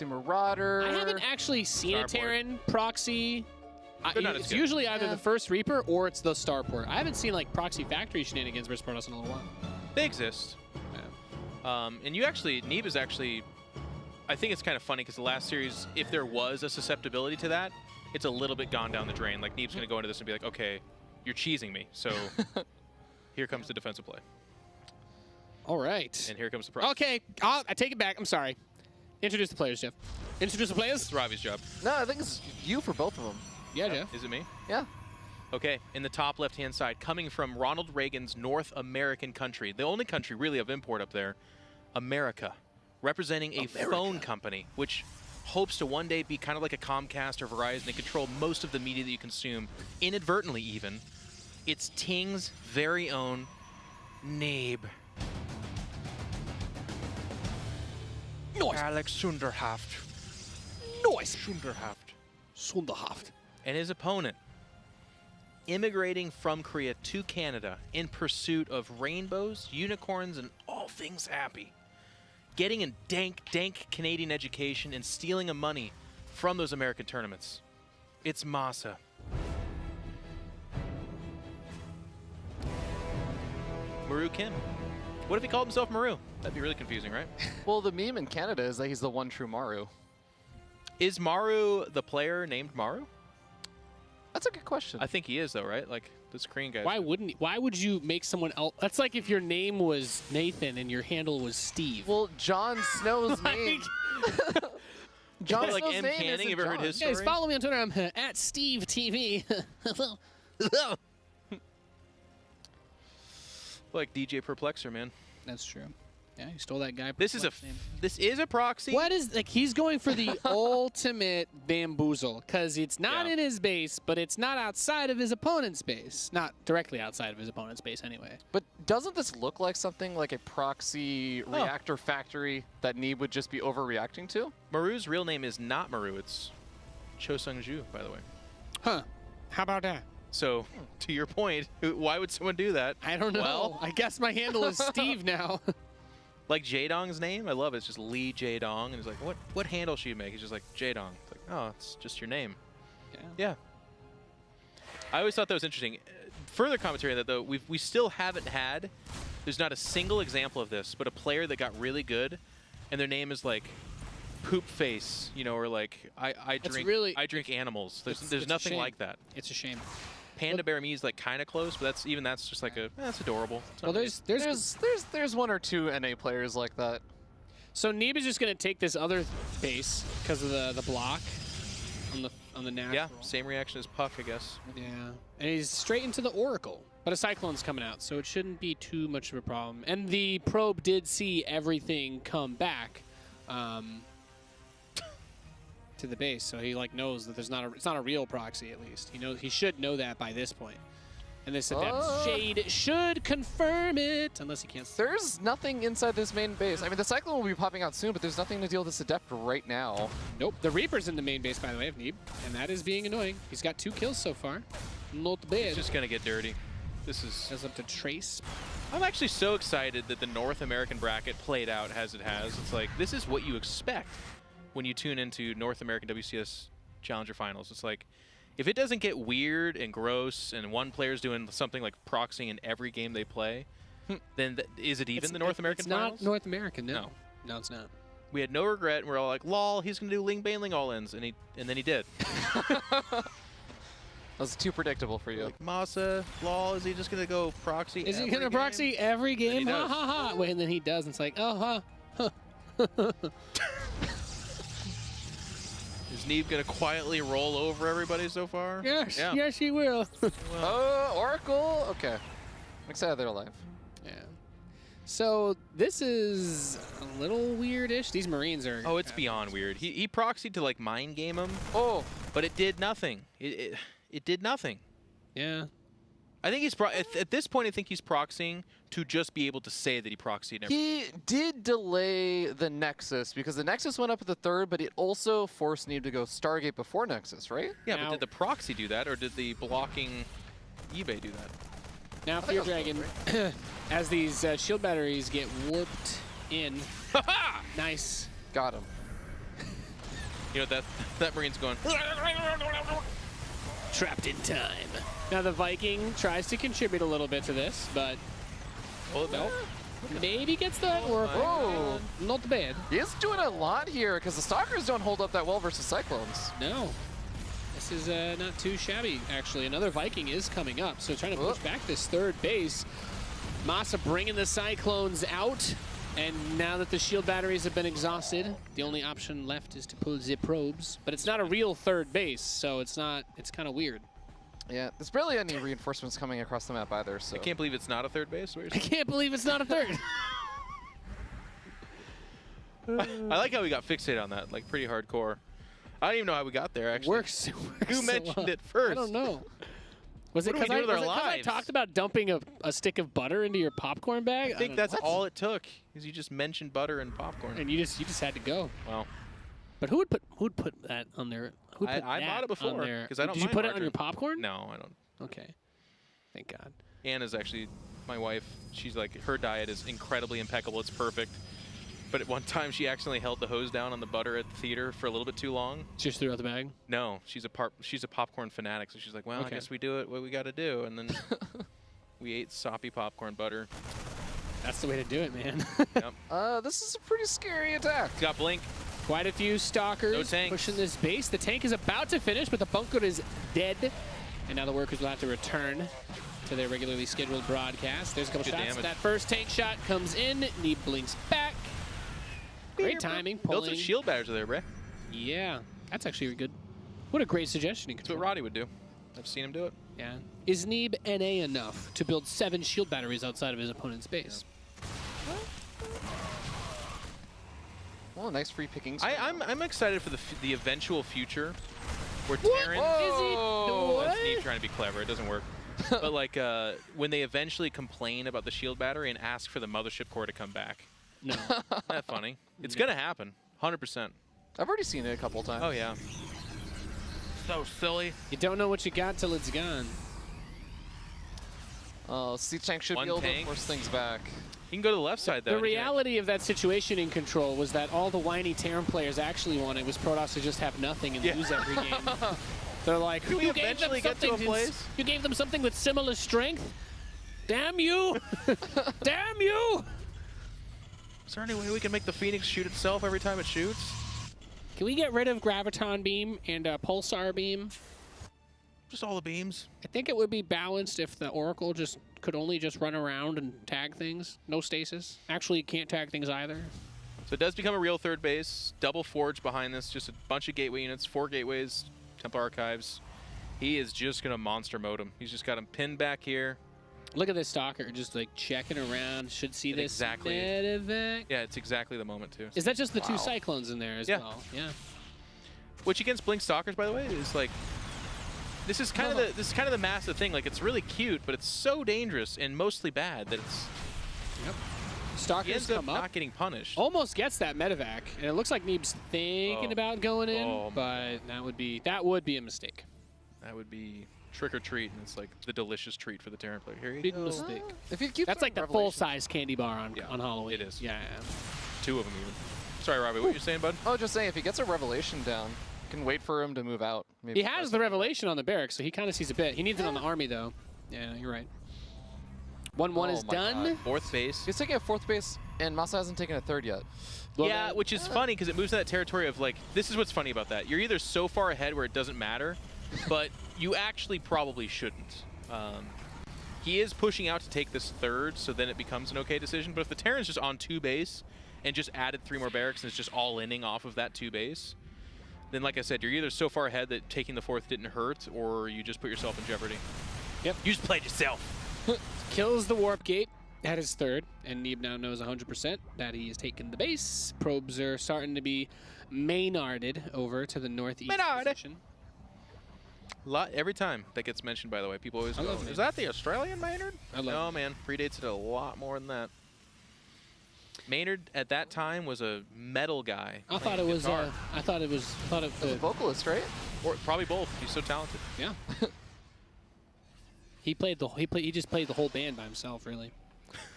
Marauder. I haven't actually seen a Terran proxy. It's good. usually either the first Reaper or it's the Starport. I haven't seen like proxy factory shenanigans versus Protoss in a little while. They exist. Yeah. And you actually, Neeb is actually, I think it's kind of funny because the last series, if there was a susceptibility to that, it's a little bit gone down the drain. Like Neeb's going to go into this and be like, okay, you're cheesing me. So here comes the defensive play. All right. And here comes the proxy. Okay, I take it back. I'm sorry. Introduce the players, Jeff. Introduce the players. It's Ravi's job. No, I think it's you for both of them. Yeah, Jeff. Is it me? Yeah. Okay, in the top left-hand side, coming from Ronald Reagan's North American country, the only country really of import up there, America, representing a phone company, which hopes to one day be kind of like a Comcast or Verizon and control most of the media that you consume, inadvertently even. It's Ting's very own Neeb. Nice. Alex Sunderhaft. Nice. Sunderhaft. And his opponent, immigrating from Korea to Canada in pursuit of rainbows, unicorns, and all things happy. Getting a dank Canadian education and stealing a money from those American tournaments. It's MaSa. Maru Kim. What if he called himself Maru? That'd be really confusing, right? Well, the meme in Canada is that he's the one true Maru. Is Maru the player named Maru? That's a good question. I think he is, though, right? Like, this Korean guy. Why wouldn't he? Why would you make someone else? That's like if your name was Nathan and your handle was Steve. Well, Jon Snow's name. Jon like Snow's M. name Canning, isn't you ever heard Jon. his story? Guys, follow me on Twitter. I'm at Steve TV. Like DJ Perplexer, man. That's true. Yeah, you stole that guy. This is a proxy. What is like? He's going for the ultimate bamboozle because it's not in his base, but it's not outside of his opponent's base. Not directly outside of his opponent's base, anyway. But doesn't this look like something like a proxy reactor factory that Neeb would just be overreacting to? Maru's real name is not Maru. It's Cho Sung-ju, by the way. Huh? How about that? So, to your point, why would someone do that? I don't know. Well, I guess my handle is Steve now. like Jaedong's name, I love it. It's just Lee Jaedong, and he's like, what handle should you make? He's just like Jaedong. It's like, oh, it's just your name. Yeah. I always thought that was interesting. Further commentary on that, though, we still haven't had. There's not a single example of this, but a player that got really good, and their name is like Poop Face, you know, or like I drink animals. There's nothing like that. It's a shame. Panda Bear Me is like kind of close, but that's just like that's adorable. Well, there's one or two NA players like that. So Neeb is just gonna take this other base because of the block on the natural. Yeah, same reaction as Puck, I guess. Yeah, and he's straight into the Oracle, but a Cyclone's coming out, so it shouldn't be too much of a problem. And the probe did see everything come back to the base, so he like knows that it's not a real proxy. At least he should know that by this point. And this Adept Shade should confirm it, unless he can't. There's nothing inside this main base. I mean, the Cyclone will be popping out soon, but there's nothing to deal with this Adept right now. Nope. The Reaper's in the main base, by the way, of Neeb, and that is being annoying. He's got 2 kills so far. Not bad. He's just gonna get dirty. This is. Goes up to Trace. I'm actually so excited that the North American bracket played out as it has. It's like this is what you expect when you tune into North American WCS Challenger Finals. It's like, if it doesn't get weird and gross and one player's doing something like proxying in every game they play, then is it even the North American Finals? It's not North American, no. No, it's not. We had no regret, and we're all like, lol, he's going to do Ling Bailing all-ins, and then he did. That was too predictable for you. Like, MaSa, lol, is he just going to go proxy Is he going to proxy every game? Ha ha ha. Wait, and then he does, and it's like, oh, huh. Is Neeb going to quietly roll over everybody so far? Yes, yes, he will. Oracle. Okay, I'm excited they're alive. Yeah. So this is a little weirdish. These Marines are. Oh, it's beyond weird. He proxied to like mind game him. Oh, but it did nothing. It did nothing. Yeah. I think he's at this point. I think he's proxying to just be able to say that he proxied. He did delay the Nexus because the Nexus went up at the 3rd, but it also forced Neeb to go Stargate before Nexus, right? Yeah, but did the proxy do that, or did the blocking eBay do that? Now, Fear Dragon, as these shield batteries get warped in. Nice. Got him. You know, that Marine's going. Trapped in time. Now the Viking tries to contribute a little bit to this, but No. maybe gets that work. Whoa. Not bad. He is doing a lot here because the Stalkers don't hold up that well versus Cyclones. No. This is not too shabby, actually. Another Viking is coming up, so trying to push back this third base. MaSa bringing the Cyclones out, and now that the shield batteries have been exhausted, the only option left is to pull the probes. But it's not a real third base, so it's kind of weird. Yeah, there's barely any reinforcements coming across the map either, so. I can't believe it's not a third base. I can't believe it's not a third. I like how we got fixated on that, like pretty hardcore. I don't even know how we got there, actually. Works Who mentioned it first? I don't know. Was it What do we because do with our I lives? talked about dumping a stick of butter into your popcorn bag? I think that's all it took, is you just mentioned butter and popcorn. And you just had to go. Well, But who would put that on their? Who put I that bought it before, on their- 'cause I don't Did you mind put it on margarine. your popcorn? no, I don't. Okay. Thank God. Anna's actually my wife. She's like, her diet is incredibly impeccable. It's perfect. But at one time, she accidentally held the hose down on the butter at the theater for a little bit too long. Just threw out the bag. No, she's a popcorn fanatic, so she's like, well, I Okay. guess we do it what we got to do, and then we ate soppy popcorn butter. That's the way to do it, man. Yep. This is a pretty scary attack. It's got blink. Quite a few stalkers No tanks. pushing this base. The tank is about to finish, but the bunker is dead. And now the workers will have to return to their regularly scheduled broadcast. There's a couple Good shots. damage. That first tank shot comes in. Neeb blinks back. Great timing. Build Pulling. some shield batters there, Bray. Yeah, that's actually good. What a great suggestion. That's what Roddy would do. I've seen him do it. Yeah. Is Neeb NA enough to build 7 shield batteries outside of his opponent's base? Oh, nice free pickings. I'm excited for the eventual future where What? Terran. Is he? What? That's Neeb trying to be clever. It doesn't work. But like when they eventually complain about the shield battery and ask for the mothership core to come back. No. Isn't that funny? It's gonna happen. 100%. I've already seen it a couple times. Oh yeah. So silly. You don't know what you got till it's gone. Oh, Siege Tank should One be able to tank. force things back. You can go to the left side though. The and you can- reality of that situation in Control was that all the whiny Terran players actually wanted was Protoss to just have nothing and lose every game. They're like, Can we you gave them eventually get to a something place? You gave them something with similar strength? Damn you! Damn you! Is there any way we can make the Phoenix shoot itself every time it shoots? Can we get rid of Graviton Beam and Pulsar Beam? Just all the beams. I think it would be balanced if the Oracle could only run around and tag things. No stasis. Actually, you can't tag things either. So it does become a real third base. Double forge behind this. Just a bunch of gateway units. 4 gateways. Temple Archives. He is just going to monster mode him. He's just got him pinned back here. Look at this Stalker, just like checking around. Should see this Exactly. medevac. Yeah, it's exactly the moment too. Is that just the 2 Cyclones in there as Yeah. well? Yeah. Which against Blink Stalkers, by the way, is like this is kind of the MaSa thing. Like it's really cute, but it's so dangerous and mostly bad that it's Yep. he Stalkers ends up come up. not getting punished. Almost gets that medevac, and it looks like Neeb's thinking Oh. about going in, Oh, but that would be a mistake. That would be trick or treat, and it's like the delicious treat for the Terran player. Here you Big go. mistake. If you keep That's like the Revelation- full-size candy bar on Yeah, Halloween. it is. Yeah. 2 of them even. Sorry, Robbie, what you saying, bud? Oh, just saying, if he gets a Revelation down, you can wait for him to move out. Maybe He has the Revelation on the barracks, so he kind of sees a bit. He needs it on the army, though. Yeah, you're right. 1-1 is Oh my done. God. 4th base. He's taking a 4th base, and MaSa hasn't taken a 3rd yet. Well, Yeah, then- which is funny because it moves to that territory of like, this is what's funny about that. You're either so far ahead where it doesn't matter, but you actually probably shouldn't. He is pushing out to take this 3rd, so then it becomes an okay decision. But if the Terran's just on 2 base and just added 3 more barracks and it's just all-inning off of that 2 base, then like I said, you're either so far ahead that taking the 4th didn't hurt, or you just put yourself in jeopardy. Yep. You just played yourself. Kills the warp gate at his 3rd, and Neeb now knows 100% that he has taken the base. Probes are starting to be Maynarded over to the northeast Maynarded. position. Every time that gets mentioned, by the way, people always I go, love is it. that the Australian Maynard? I love No, it. man. Predates it a lot more than that. Maynard at that time was a metal guy. I playing thought it was. guitar. I thought it. He's a vocalist, right? Or probably both. He's so talented. Yeah. He just played the whole band by himself, really.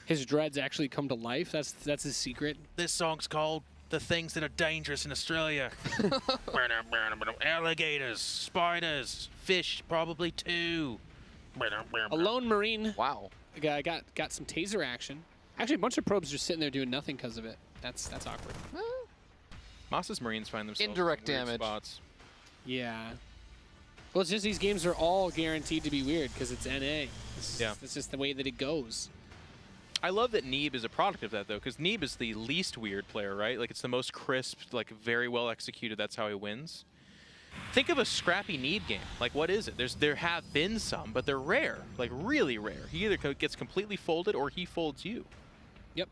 His dreads actually come to life. That's his secret. This song's called the things that are dangerous in Australia. Alligators, spiders, fish, probably too. A lone Marine Wow. got some taser action. Actually, a bunch of probes just sitting there doing nothing because of it. That's awkward. MaSa's Marines find themselves Indirect in weird damage. spots. Yeah. Well, it's just these games are all guaranteed to be weird because it's NA. It's just the way that it goes. I love that Neeb is a product of that, though, because Neeb is the least weird player, right? Like, it's the most crisp, like, very well executed. That's how he wins. Think of a scrappy Neeb game. Like, what is it? There have been some, but they're rare. Like, really rare. He either gets completely folded or he folds you. Yep.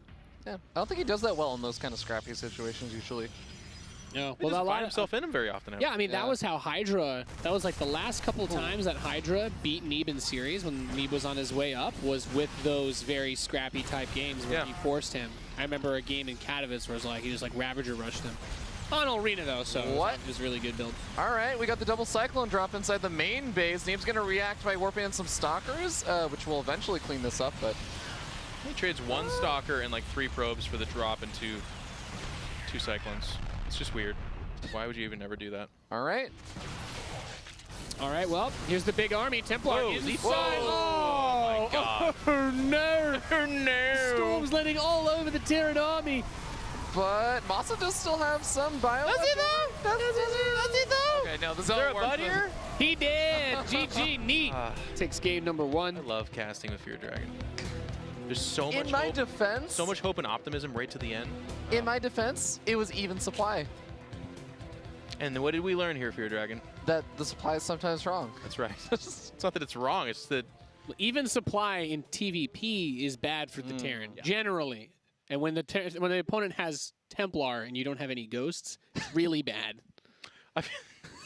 Yeah. I don't think he does that well in those kind of scrappy situations usually. No. He doesn't find himself in them very often. Yeah, I mean, that was how Hydra, that was like the last couple times that Hydra beat Neeb in series when Neeb was on his way up, was with those very scrappy type games where he forced him. I remember a game in Katowice where it was like, he just like Ravager rushed him. On Arena though, so it was really good build. All right, we got the double Cyclone drop inside the main base. Neeb's going to react by warping in some Stalkers, which will eventually clean this up, but... He trades 1 Stalker and like 3 probes for the drop and two Cyclones. It's just weird. Why would you even ever do that? All right. All right, well, here's the big army. Templar inside. Oh my God. Oh no! Oh no! Storm's landing all over the Terran army. But MaSa does still have some bio. Does he though? Does he though? Okay, no, this Is there a bud here? He did. GG, neat. Takes game number 1. I love casting with Fear Dragon. There's so much In my hope, defense, so much hope and optimism right to the end. In my defense, it was even supply. And then what did we learn here, Fear Dragon? That the supply is sometimes wrong. That's right. It's not that it's wrong. It's that Even supply in TVP is bad for the Terran, generally. And when the opponent has Templar and you don't have any ghosts, it's really bad.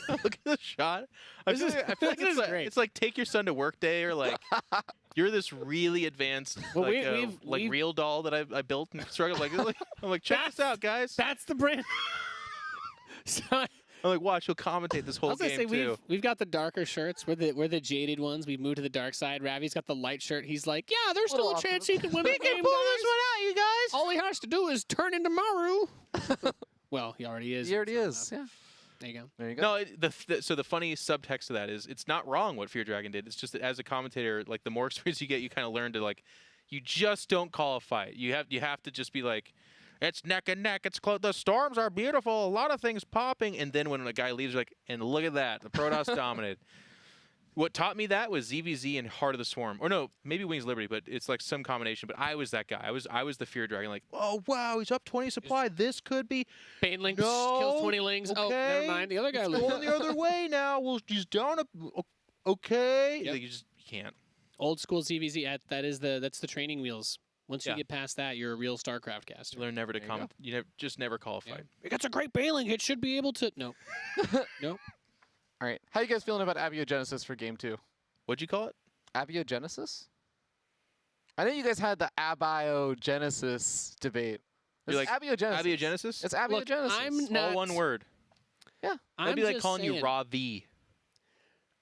look at the shot. I feel like it's like take your son to work day, or like you're this really advanced real doll that I built and struggled. I'm like, check this out, guys. That's the brand. So, I'm like, watch, he'll commentate this whole game too. We've got the darker shirts. We're the jaded ones. We've moved to the dark side. Ravi's got the light shirt. He's like, yeah, there's still a chance he can win the game. We can pull this one out, you guys. All he has to do is turn into Maru. Well, he already is. He already is. Yeah. There you go. There you go. No, so the funny subtext to that is it's not wrong what Fear Dragon did. It's just that as a commentator, like the more experience you get, you kind of learn to like, you just don't call a fight. You have to just be like, it's neck and neck. It's close. The storms are beautiful. A lot of things popping. And then when a guy leaves, you're like, and look at that. The Protoss dominated. What taught me that was ZVZ and Heart of the Swarm. Or no, maybe Wings of Liberty, but it's like some combination. But I was that guy. I was the Fear Dragon. Like, oh, wow, he's up 20 supply. This could be. Baneling kills 20 lings. Okay. Oh, never mind. The other guy loses. Going the other way now. Well, he's down. Okay. Yep. Like, you can't. Old school ZVZ. That's the training wheels. Once you get past that, you're a real StarCraft caster. You learn never to comment. You just never call a fight. It's a great Baneling. It should be able to. No. No. All right. How you guys feeling about abiogenesis for game 2? What'd you call it? Abiogenesis? I know you guys had the abiogenesis debate. It's like abiogenesis. Abiogenesis? It's abiogenesis. Look, I'm not, all one word. Yeah. That'd be like calling you Ravi.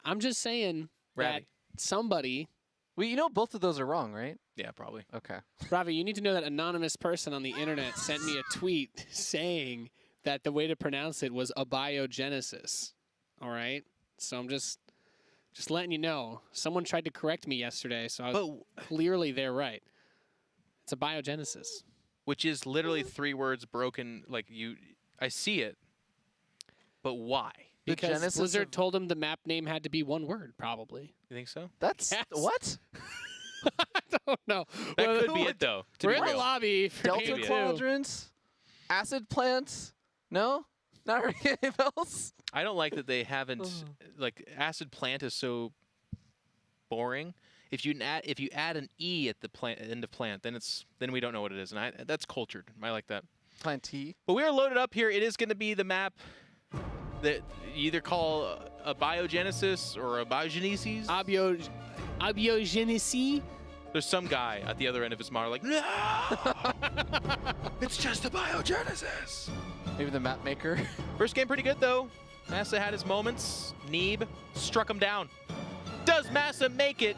I'm just saying that somebody. Well, you know both of those are wrong, right? Yeah, probably. Okay. Ravi, you need to know that anonymous person on the internet sent me a tweet saying that the way to pronounce it was abiogenesis. All right? So I'm just letting you know. Someone tried to correct me yesterday, so clearly they're right. It's abiogenesis. Which is literally 3 words broken. Like, I see it, but why? Because Blizzard told him the map name had to be 1 word, probably. You think so? That's what? I don't know. That could be it, though. We're in the lobby for Delta game 2. Quadrant, Acid Plant. No, not really anything else. I don't like that they haven't. Like, Acid Plant is so boring. If you add an E at the end of plant, then we don't know what it is, and that's cultured. I like that. Plant T. But we are loaded up here. It is going to be the map that you either call a biogenesis or a biogenesis. Abiogenesis. There's some guy at the other end of his monitor like, no, it's just a biogenesis. Maybe the map maker. First game pretty good though. MaSa had his moments. Neeb struck him down. Does MaSa make it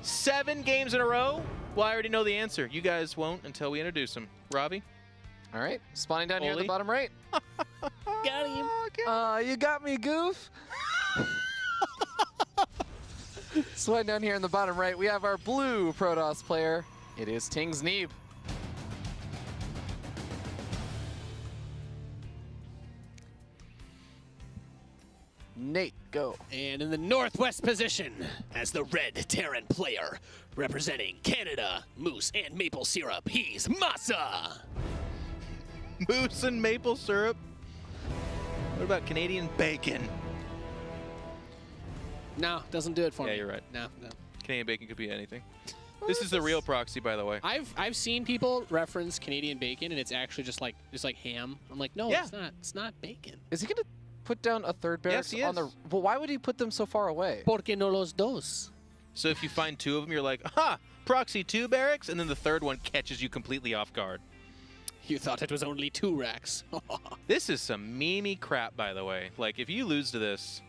7 games in a row? Well, I already know the answer. You guys won't until we introduce him. Ravi? All right, spawning down here at the bottom right. Got him. You got me, Goof. Sliding down here in the bottom right, we have our blue Protoss player. It is Ting's Neeb. Nate, go. And in the northwest position, as the red Terran player, representing Canada, Moose, and Maple Syrup, he's MaSa. Moose and maple syrup. What about Canadian bacon? No, doesn't do it for me. Yeah, you're right. No. Canadian bacon could be anything. This is the real proxy, by the way. I've seen people reference Canadian bacon, and it's actually just like ham. I'm like, no, Yeah. it's not. It's not bacon. Is he gonna put down a third barracks Yes, he on the? is. Well, why would he put them so far away? Porque no los dos? So if you find 2 of them, you're like, aha, proxy 2 barracks, and then the third one catches you completely off guard. You thought it was only 2 racks. This is some memey crap, by the way. Like, if you lose to this,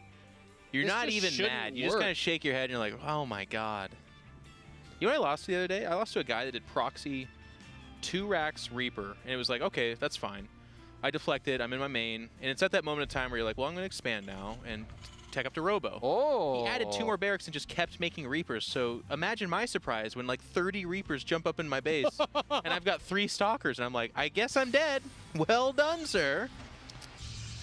you're This not just even shouldn't mad. You just work. kind of shake your head and you're like, oh my god. You know what I lost the other day? I lost to a guy that did proxy 2 racks Reaper, and it was like, okay, that's fine. I deflected, I'm in my main, and it's at that moment of time where you're like, well, I'm going to expand now and tech up to Robo. Oh. He added 2 more barracks and just kept making Reapers, so imagine my surprise when like 30 Reapers jump up in my base, and I've got 3 Stalkers, and I'm like, I guess I'm dead. Well done, sir.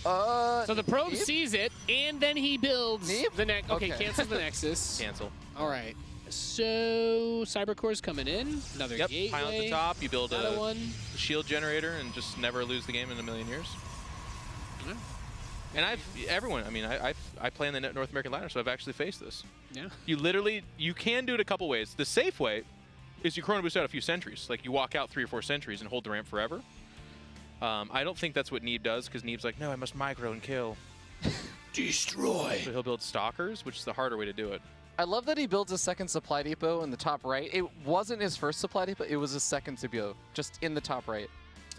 So the probe Neeb? sees it, and then he builds Neeb? the next. Okay, Okay. cancels the Nexus. Cancel. All right. So Cybercore's coming in. Another Yep, gateway. pile at the top, you build Another a one. shield generator and just never lose the game in a million years. Yeah. And I play in the North American ladder, so I've actually faced this. Yeah. You can do it a couple ways. The safe way is you chrono boost out a few sentries. Like you walk out 3 or 4 sentries and hold the ramp forever. I don't think that's what Neeb does, because Neeb's like, no, I must micro and kill. Destroy. So he'll build Stalkers, which is the harder way to do it. I love that he builds a second supply depot in the top right. It wasn't his first supply depot, it was his second depot, just in the top right.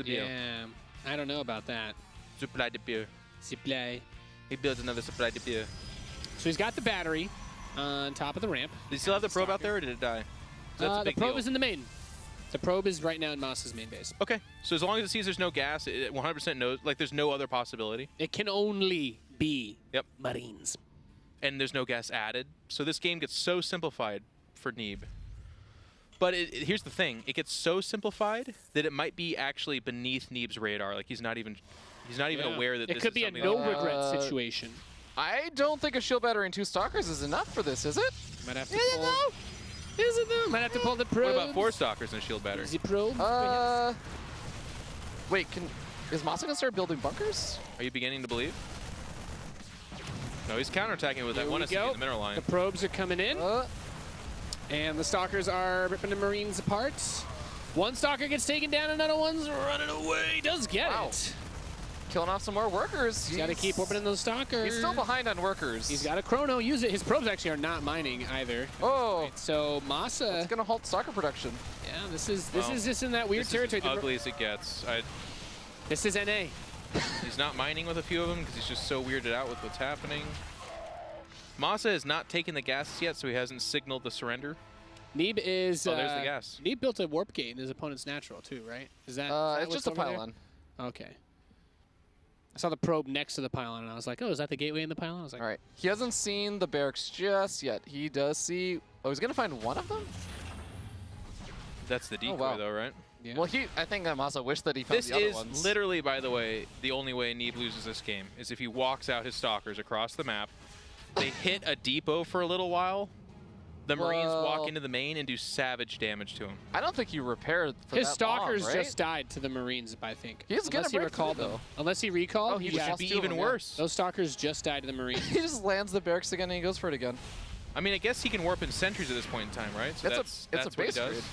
Yeah. I don't know about that. Supply depot. Supply. He builds another supply depot. So he's got the battery on top of the ramp. Does he still have the probe out there, or did it die? That's a The big probe deal. is in the main. The probe is right now in MaSa's main base. Okay, so as long as it sees there's no gas, it 100% knows, like there's no other possibility. It can only be Yep. Marines. And there's no gas added. So this game gets so simplified for Neeb. But here's the thing, it gets so simplified that it might be actually beneath Neeb's radar. Like he's not even aware that it this could is be a something no that- regret situation. I don't think a shield battery and 2 Stalkers is enough for this, is it? Might have to pull. Is it though? Might have to pull the probe. What about 4 Stalkers and a shield battery? The probe. Wait, is MaSa gonna start building bunkers? Are you beginning to believe? No, he's counterattacking with Here that one we SC go. in the mineral line. The probes are coming in, and the Stalkers are ripping the Marines apart. One Stalker gets taken down, another one's running away. Does get Wow. it. Killing off some more workers. He's got to keep opening those Stalkers. He's still behind on workers. He's got a chrono. Use it. His probes actually are not mining either. Oh, Right, so MaSa. it's gonna halt Stalker production. Yeah, this is Well, just in that weird This territory. is as ugly as it gets. This is NA. He's not mining with a few of them because he's just so weirded out with what's happening. MaSa is not taking the gases yet, so he hasn't signaled the surrender. Neeb is. Oh, there's the gas. Neeb built a warp gate in his opponent's natural too, right? Is that? It's just a pylon. Okay. I saw the probe next to the pylon, and I was like, oh, is that the gateway in the pylon? I was like, All right. He hasn't seen the barracks just yet. He does see. Oh, he's gonna find one of them. That's the decoy, wow. though, right? yeah. Well, I think MaSa wished that he found This the other is ones. literally, by the way, the only way Neeb loses this game is if he walks out his Stalkers across the map. They hit a depot for a little while. The Marines walk Well- into the main and do savage damage to him. I don't think you repaired for his that Stalkers long, right? just died to the Marines, I think. He's gonna Unless he break through, recalled them. though. Unless he recalled, Oh, he he just died. Which lost would be 2 of even them, yeah. worse. Those Stalkers just died to the Marines. He just lands the barracks again and he goes for it again. I mean, I guess he can warp in sentries at this point in time, right? So It's a what he base does. trade.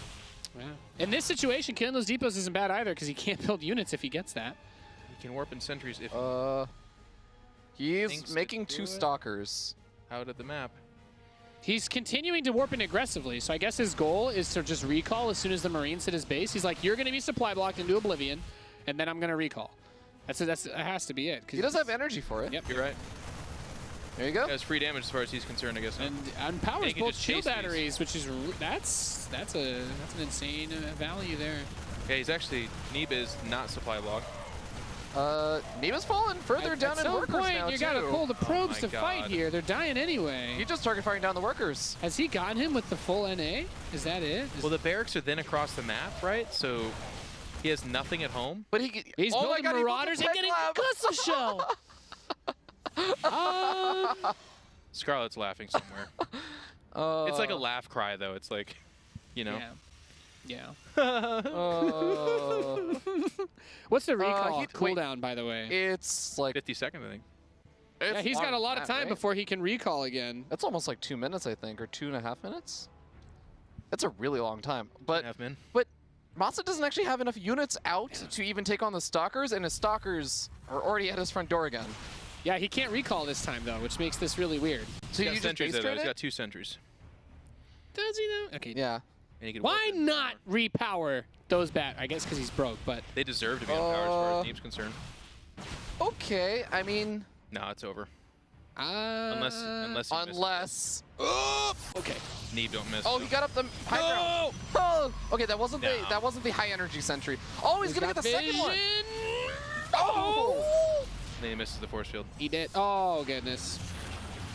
Yeah. In this situation, killing those depots isn't bad either because he can't build units if he gets that. He can warp in sentries if He's Thinks to making do 2 it. Stalkers. out of the map. He's continuing to warp in aggressively, so I guess his goal is to just recall as soon as the Marines hit his base. He's like, you're going to be supply blocked into oblivion, and then I'm going to recall. That has to be it. He does have energy for it. Yep. You're right. There you go. He has free damage as far as he's concerned, I guess. And powers he can both just shield chase these. batteries, which is that's an insane value there. Yeah, he's actually, Neeb is not supply block. Neeb has fallen further down in workers now, you gotta too. pull the probes to God. fight here. They're dying anyway. He just target firing down the workers. Has he gotten him with the full NA? Is that it? Well, the barracks are then across the map, right? So he has nothing at home. But he's oh building my God, Marauders and getting Gussa Shell. Scarlet's laughing somewhere. It's like a laugh cry, though. It's like, you know. Yeah. What's the recall cooldown, by the way? It's like 50 seconds, I think. Yeah, he's got a lot of time before he can recall again. That's almost like 2 minutes, I think, or 2.5 minutes. That's a really long time. But MaSa doesn't actually have enough units out to even take on the Stalkers, and his Stalkers are already at his front door again. Yeah, he can't recall this time, though, which makes this really weird. So you just sentries though. He's got 2 sentries. Does he, though? Okay. Yeah. And he can Why not repower those I guess because he's broke, but... They deserve to be on power as far as Neeb's concerned. Okay, I mean... No, it's over. Unless okay. Neeb don't miss. Oh, he got up the high ground. Oh! Okay, that wasn't the high energy sentry. Oh, he's gonna get the second one. Oh! Then he misses the force field. He did. Oh goodness.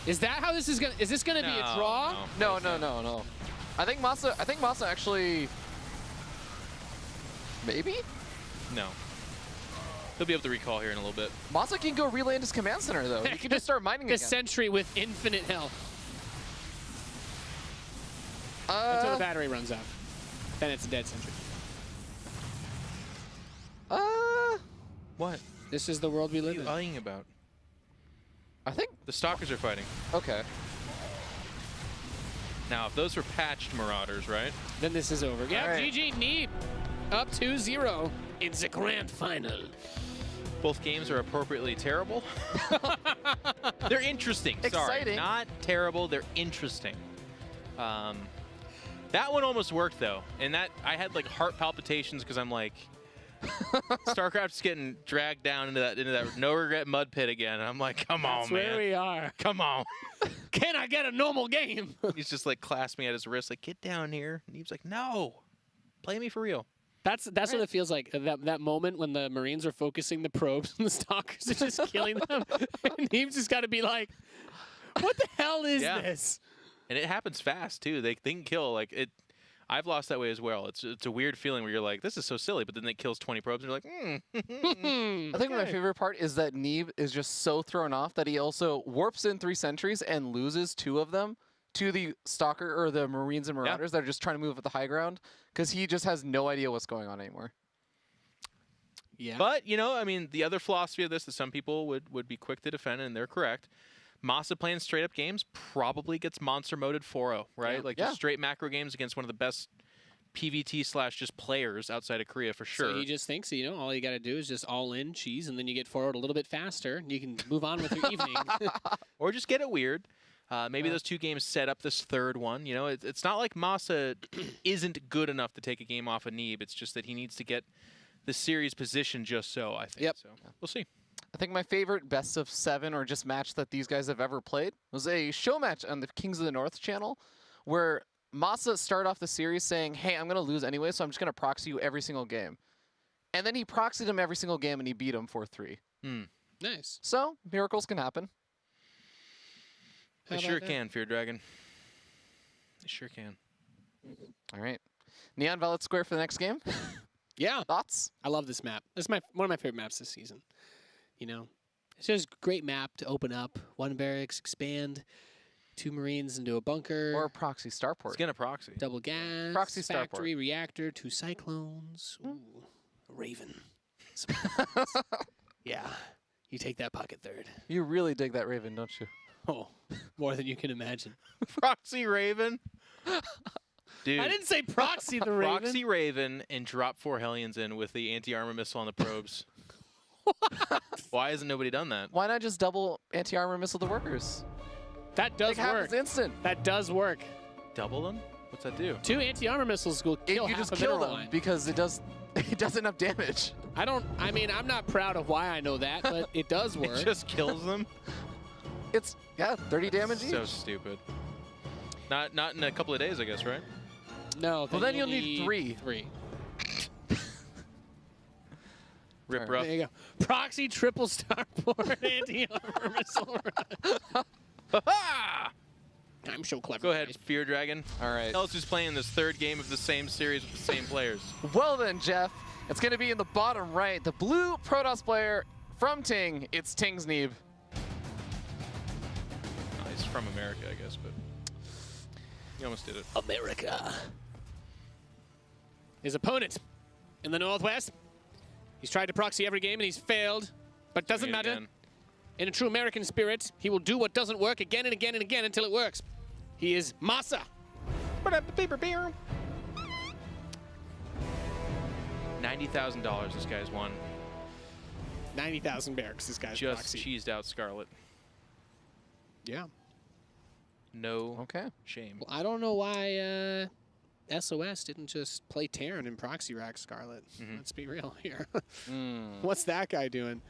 Is that how this is gonna? Is this gonna be a draw? No. I think MaSa actually. Maybe. No. He'll be able to recall here in a little bit. MaSa can go reland his command center though. He can just start mining the again. sentry with infinite health. Until the battery runs out. Then it's a dead sentry. What? This is the world we live in. What are you lying about? I think the Stalkers are fighting. Okay. Now, if those were patched Marauders, right? Then this is over. Yeah, right. GG Neeb. Up 2-0 in the grand final. Both games are appropriately terrible. They're interesting. Exciting. Sorry, not terrible. They're interesting. That one almost worked though, and that I had like heart palpitations because I'm like, StarCraft's getting dragged down into that no regret mud pit again. And I'm like, come on, man. That's where we are. Come on. Can I get a normal game? He's just like clasping at his wrist, like, get down here. And he's like, no, play me for real. That's what it feels like. That moment when the Marines are focusing the probes and the Stalkers are just killing them. And Neeb's just got to be like, what the hell is this? And it happens fast too. They can kill like it. I've lost that way as well. It's a weird feeling where you're like, this is so silly, but then it kills 20 probes and you're like, I think my favorite part is that Neeb is just so thrown off that he also warps in 3 sentries and loses 2 of them to the Stalker or the Marines and Marauders that are just trying to move at the high ground because he just has no idea what's going on anymore. Yeah. But, you know, I mean, the other philosophy of this that some people would be quick to defend, and they're correct. MaSa playing straight-up games probably gets monster-moded 4-0, right? Yeah. Like just straight macro games against one of the best PvT / just players outside of Korea for sure. So he just thinks, you know, all you got to do is just all in cheese, and then you get forward a little bit faster, and you can move on with your evening. Or just get it weird. Maybe those 2 games set up this third one. You know, it's not like MaSa isn't good enough to take a game off of Neeb. It's just that he needs to get the series position just so, I think. Yep. So we'll see. I think my favorite best of 7 or just match that these guys have ever played was a show match on the Kings of the North channel where MaSa started off the series saying, hey, I'm going to lose anyway, so I'm just going to proxy you every single game. And then he proxied him every single game and he beat him 4-3. Nice. So miracles can happen. They sure can, Fear Dragon. They sure can. All right. Neon Violet Square for the next game? Yeah. Thoughts? I love this map. This is one of my favorite maps this season. You know, it's just a great map to open up. 1 barracks, expand, 2 Marines into a bunker. Or a proxy starport. It's gonna proxy. Double gas. Proxy factory starport. reactor, 2 cyclones. Ooh, a Raven. Yeah, you take that pocket third. You really dig that Raven, don't you? Oh, more than you can imagine. Proxy Raven. Dude. I didn't say proxy the Raven. Proxy Raven and drop 4 Hellions in with the anti-armor missile on the probes. Why hasn't nobody done that? Why not just double anti-armor missile the workers? That does work. Instant. That does work. Double them? What's that do? 2 anti-armor missiles will kill You half just a kill mineral them line. because it does enough damage. I mean, I'm not proud of why I know that, but it does work. It just kills them? It's 30 damage So each. stupid. Not in a couple of days, I guess, right? No. Well, then you'll need 3. 3. Rip All rough. There you go. Proxy triple starboard anti-armor missile run. I'm so clever. Go ahead, guys. Fear Dragon. All right. Tell us who's playing this third game of the same series with the same players. Well then, Jeff, it's going to be in the bottom right. The blue Protoss player from Ting. It's Ting's Neeb. Oh, he's from America, I guess, but he almost did it. America. His opponent in the Northwest. He's tried to proxy every game and he's failed, but doesn't Doing it matter. again. In a true American spirit, he will do what doesn't work again and again and again until it works. He is MaSa. $90,000 this guy's won. 90,000 barracks, this guy's Just proxy. cheesed out Scarlet. Yeah. No Okay. shame. Well, I don't know why SOS didn't just play Terran in proxy rack Scarlet. Let's be real here. What's that guy doing?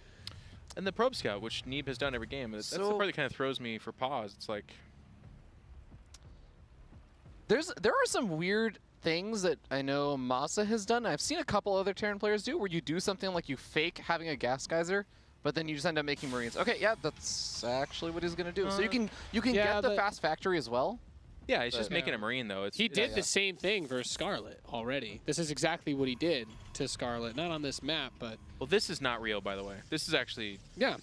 And the Probe Scout, which Neeb has done every game, that's the So- part that kind of throws me for pause. It's like, There are some weird things that I know MaSa has done. I've seen a couple other Terran players do where you do something like you fake having a gas geyser, but then you just end up making Marines. Okay, yeah, that's actually what he's gonna do. So you can yeah, get the but- fast factory as well. yeah, he's just But- making a Marine, though. He did yeah. the same thing versus Scarlet already. This is exactly what he did to Scarlet. Not on this map, but Well, this is not real, by the way. This is actually, yeah.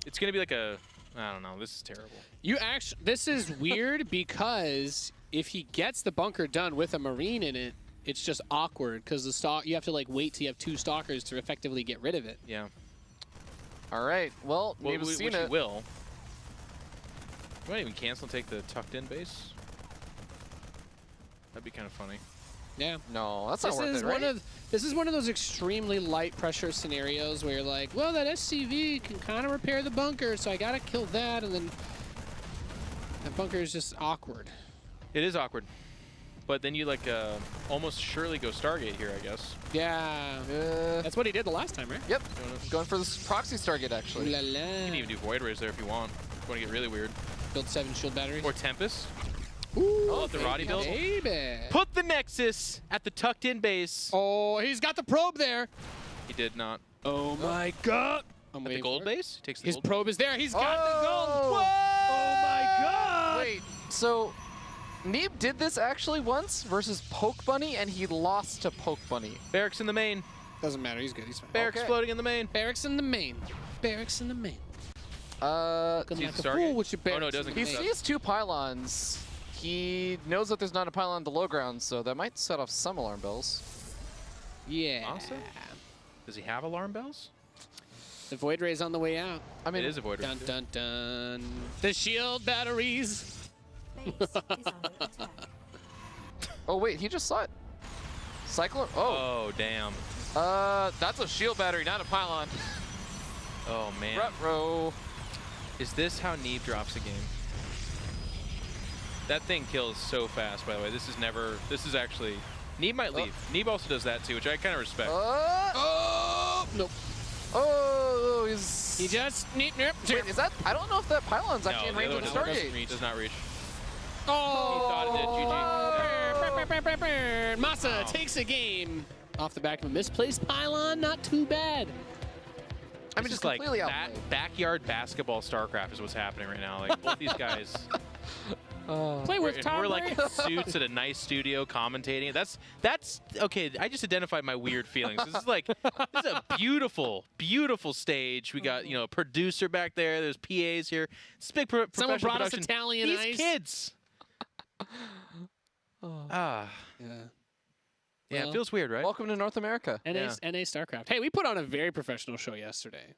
it's going to be like a, I don't know, this is terrible. You actually, this is weird because if he gets the bunker done with a Marine in it, it's just awkward because the stock, you have to like wait till you have 2 stalkers to effectively get rid of it. Yeah. All right. Well, Well, Neeb's which seen he it. will. You might even cancel and take the tucked-in base. That'd be kind of funny. Yeah. No, that's not This worth is it, right? this is one of those extremely light pressure scenarios where you're like, well, that SCV can kind of repair the bunker, so I gotta kill that, and then that bunker is just awkward. It is awkward. But then you like almost surely go Stargate here, I guess. Yeah. That's what he did the last time, right? Yep. Going for this proxy Stargate, actually. La la. You can even do Void Rays there if you want. If you want to get really weird. Build 7 shield batteries. Or Tempest. Ooh, Oh, the Roddy build. baby. Put the Nexus at the tucked-in base. Oh, he's got the probe there. He did not. Oh my god. I'm At the waiting gold for it. base? He takes the His gold probe is there. He's got Oh! the gold. Oh my god. Wait, so Neeb did this actually once versus Poke Bunny, and he lost to Poke Bunny. Barracks in the main. Doesn't matter. He's good. He's fine. Barracks Okay. floating in the main. Barracks in the main. Barracks in the main. Looking Sees like the a Stargate? fool with your Oh, no, it barracks doesn't in the he get main. that. sees 2 pylons. He knows that there's not a pylon on the low ground, so that might set off some alarm bells. Yeah. Awesome. Does he have alarm bells? The Void Ray's on the way out. I mean, It is a Void Ray. Dun dun dun. The shield batteries. Base is under attack. oh wait, he just saw it. Cyclone. Oh, Oh, damn. that's a shield battery, not a pylon. Oh, man. Retro. Is this how Neeb drops a game? That thing kills so fast, by the way. This is actually, Neeb might leave. Neeb also does that too, which I kind of respect. Oh nope. Oh, he's. He just Wait, is that? I don't know if that pylon's actually in the range other of the one doesn't Stargate. reach. Does not reach. Oh! thought it did, GG. MaSa Wow. takes a game off the back of a misplaced pylon. Not too bad. I mean, This just is like completely outplayed. backyard basketball StarCraft is what's happening right now. Like both these guys, Play with and Tom we're like Brady. in suits at a nice studio commentating. That's okay. I just identified my weird feelings. This is a beautiful, beautiful stage. We got a producer back there. There's PAs here. It's big professional Someone brought us production. Italian These ice. kids. Yeah. Yeah, Well, it feels weird, right? Welcome to North America. NA StarCraft. Hey, we put on a very professional show yesterday.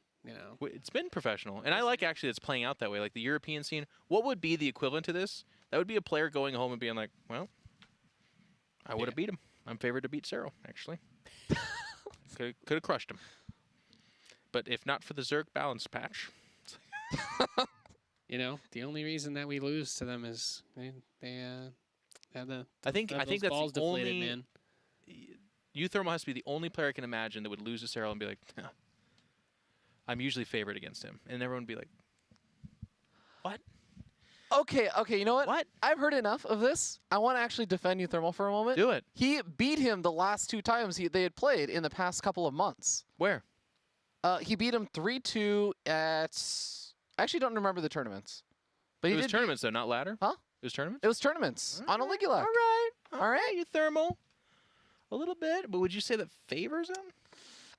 It's been professional, and I like actually it's playing out that way. Like the European scene, what would be the equivalent to this? That would be a player going home and being like, "Well, I would have beat him. I'm favored to beat Cero, actually. Could have crushed him. But if not for the Zerg balance patch, The only reason that we lose to them is they have the I think have those that's balls the deflated, only. man. Euthermal has to be the only player I can imagine that would lose to Cero and be like, "Huh, I'm usually favored against him," and everyone would be like, "What? Okay, you know what? What? I've heard enough of this. I want to actually defend Euthermal for a moment. Do it. He beat him the last 2 times they had played in the past couple of months. Where? He beat him 3-2 at. I actually don't remember the tournaments. But It he was did tournaments, though, not ladder? Huh? It was tournaments? It was tournaments on a All Ligulac. right. All right. You thermal. A little bit, but would you say that favors him?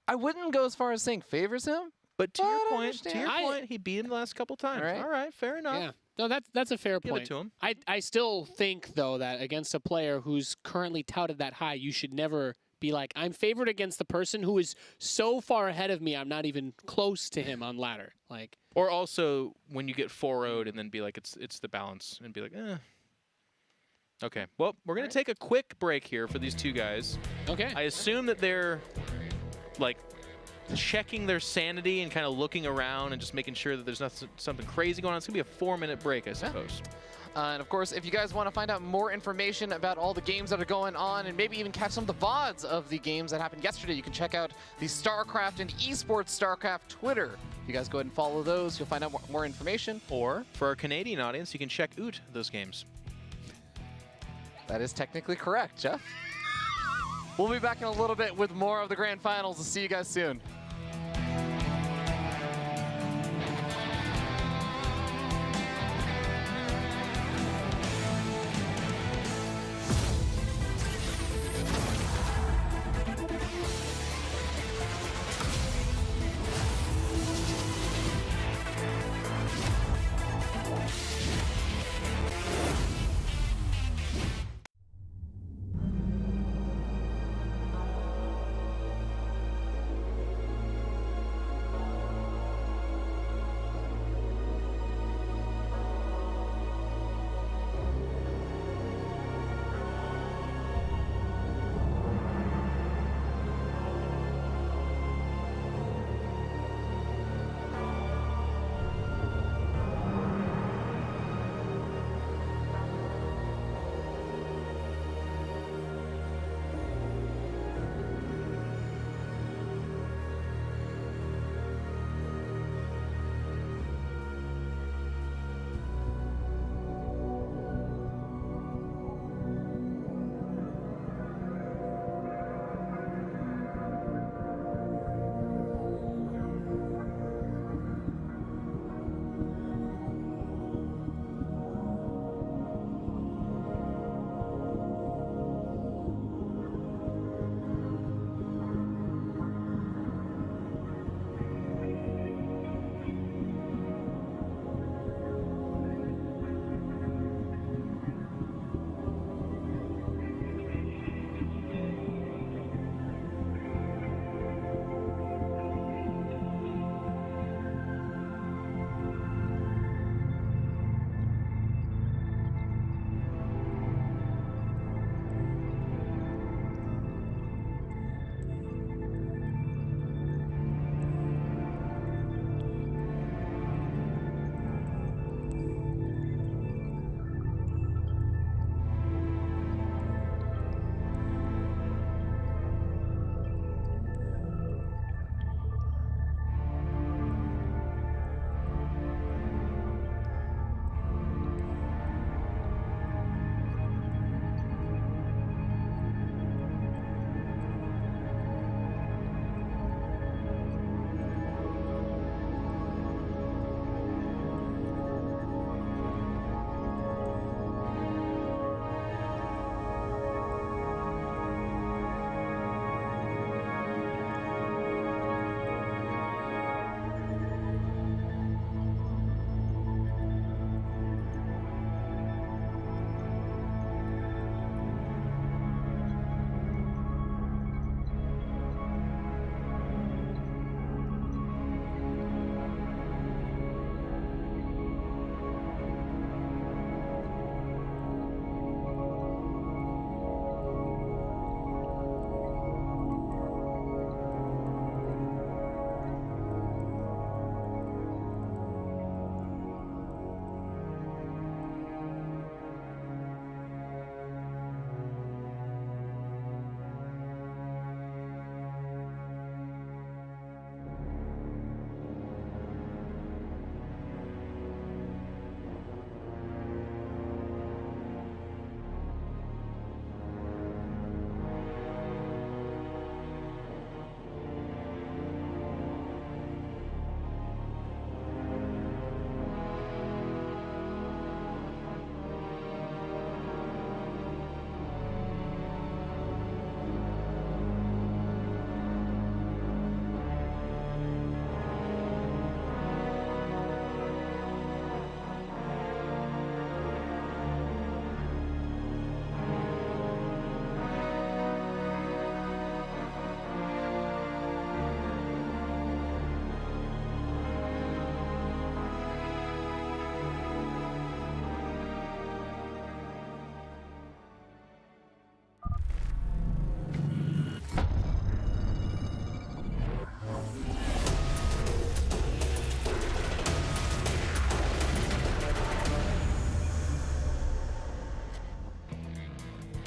I wouldn't go as far as saying favors him. But to But your I point, understand. he beat him the last couple times. All right. All right, fair enough. Yeah. No, that's a fair Give point. it to him. I still think, though, that against a player who's currently touted that high, you should never be like, I'm favored against the person who is so far ahead of me, I'm not even close to him on ladder. Like, Or also when you get 4-0'd and then be like, it's the balance, and be like, eh. Okay, well, we're going to take a quick break here for these two guys. okay. I assume that they're, like, checking their sanity and kind of looking around and just making sure that there's nothing, something crazy going on. It's going to be a 4-minute break, I suppose. And of course, if you guys want to find out more information about all the games that are going on and maybe even catch some of the VODs of the games that happened yesterday, you can check out the StarCraft and Esports StarCraft Twitter. If you guys go ahead and follow those, you'll find out more information. Or, for our Canadian audience, you can check out those games. That is technically correct, Jeff. We'll be back in a little bit with more of the Grand Finals. We'll see you guys soon.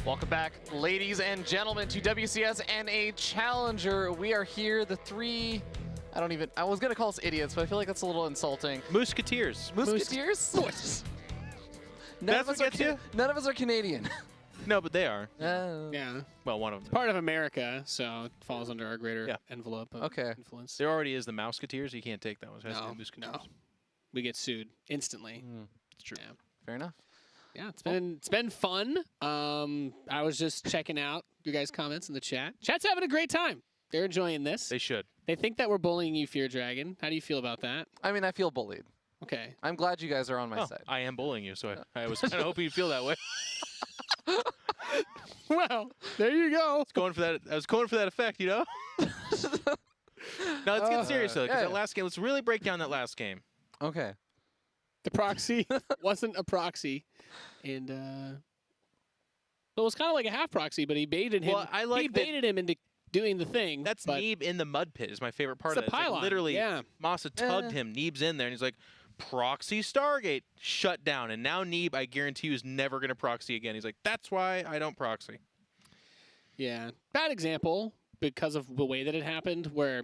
Welcome back, ladies and gentlemen, to WCS NA Challenger. We are here, the three, I was going to call us idiots, but I feel like that's a little insulting. Musketeers. Musketeers? That's what gets you? None of us are Canadian. No, but they are. Yeah. Well, one of them. Part of America, so it falls under our greater envelope of Okay. influence. There already is the Mouseketeers. You can't take that one. It has to be Musketeers. No. We get sued instantly. It's true. Yeah. Fair enough. Yeah, it's been fun. I was just checking out your guys' comments in the chat. Chat's having a great time. They're enjoying this. They should. They think that we're bullying you, Fear Dragon. How do you feel about that? I mean, I feel bullied. Okay. I'm glad you guys are on my side. I am bullying you, so I was kind of hoping you'd feel that way. Well, there you go. I was going for that effect, you know? Now, let's get serious, though, because that last game, let's really break down that last game. Okay. The proxy wasn't a proxy, and it was kind of like a half proxy, but he baited him. Well, I like he baited him into doing the thing. That's but Neeb in the mud pit is my favorite part It's of a it. It's like pylon, literally, yeah. MaSa tugged him. Neeb's in there, and he's like, proxy Stargate, shut down. And now Neeb, I guarantee you, is never going to proxy again. He's like, that's why I don't proxy. Yeah, bad example because of the way that it happened. Where,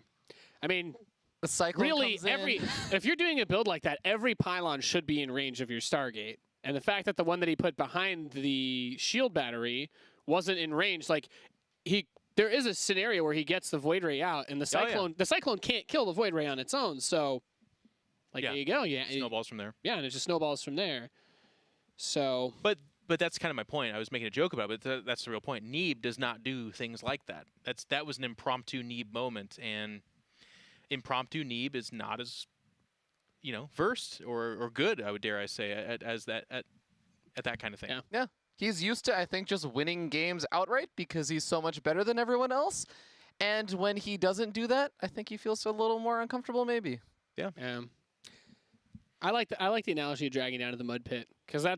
I mean, The cyclone really, comes in. if you're doing a build like that, every pylon should be in range of your Stargate. And the fact that the one that he put behind the shield battery wasn't in range, like there is a scenario where he gets the Void Ray out, and the cyclone can't kill the Void Ray on its own. So, like there you go, Snowballs from there. Yeah, and it just snowballs from there. So, But that's kind of my point. I was making a joke about it, but that's the real point. Neeb does not do things like that. That was an impromptu Neeb moment, and impromptu Neeb is not as, versed or good, I would dare I say, at that kind of thing. Yeah. Yeah. He's used to, I think, just winning games outright because he's so much better than everyone else. And when he doesn't do that, I think he feels a little more uncomfortable, maybe. Yeah. I like the analogy of dragging down to the mud pit because I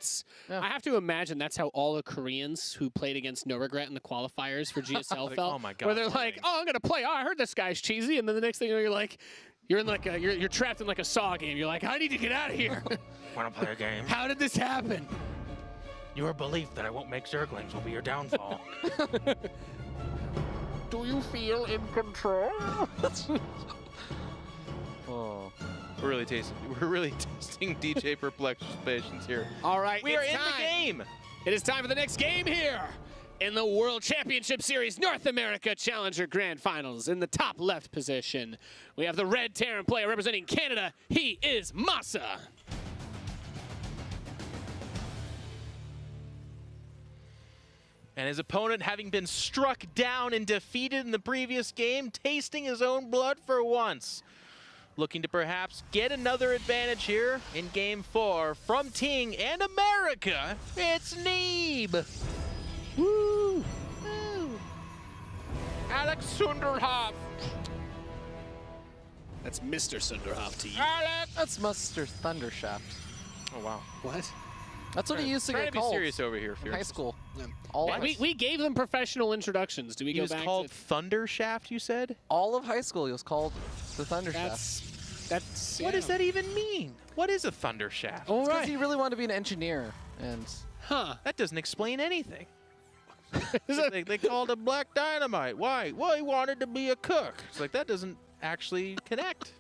have to imagine that's how all the Koreans who played against No Regret in the qualifiers for GSL felt. Oh my God, where they're like, "Oh, I'm gonna play. Oh, I heard this guy's cheesy," and then the next thing you know, you're like, you're in like you're trapped in like a Saw game. You're like, I need to get out of here. Want to play a game? How did this happen? Your belief that I won't make Zerglings will be your downfall. Do you feel in control? Oh. We're really testing DJ Perplex's patience here. All right, We are it's in the time. game. It is time for the next game here in the World Championship Series North America Challenger Grand Finals. In the top left position, we have the red Terran player representing Canada. He is MaSa. And his opponent, having been struck down and defeated in the previous game, tasting his own blood for once. Looking to perhaps get another advantage here in Game 4 from Ting and America, it's Neeb. Woo! Alex Sunderhoff. That's Mr. Sunderhoff to you. Alex! That's Mr. Thundershaft. Oh, wow. What? That's what he used to Trying get to be called serious over here, in Fierce. high school. Yeah. All, We gave them professional introductions. Do we He go was back called to... Thundershaft, you said? all of high school, he was called the Thundershaft. That's What does that even mean? What is a Thundershaft? All Because right. he really wanted to be an engineer. And Huh. That doesn't explain anything. They called him Black Dynamite. Why? Well, he wanted to be a cook. It's like, that doesn't actually connect.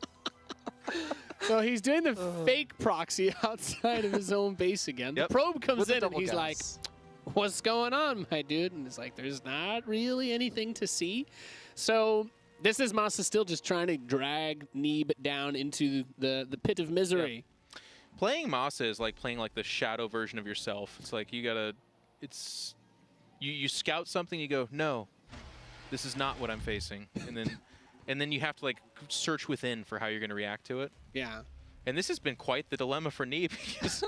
So he's doing the fake proxy outside of his own base again. Yep. The probe comes with a in and double he's like, gas. what's going on, my dude? And it's like, there's not really anything to see. So this is MaSa still just trying to drag Neeb down into the pit of misery. Yep. Playing MaSa is like playing like the shadow version of yourself. It's like you scout something, you go, no, this is not what I'm facing. And then you have to like search within for how you're going to react to it. Yeah. And this has been quite the dilemma for Neeb. Because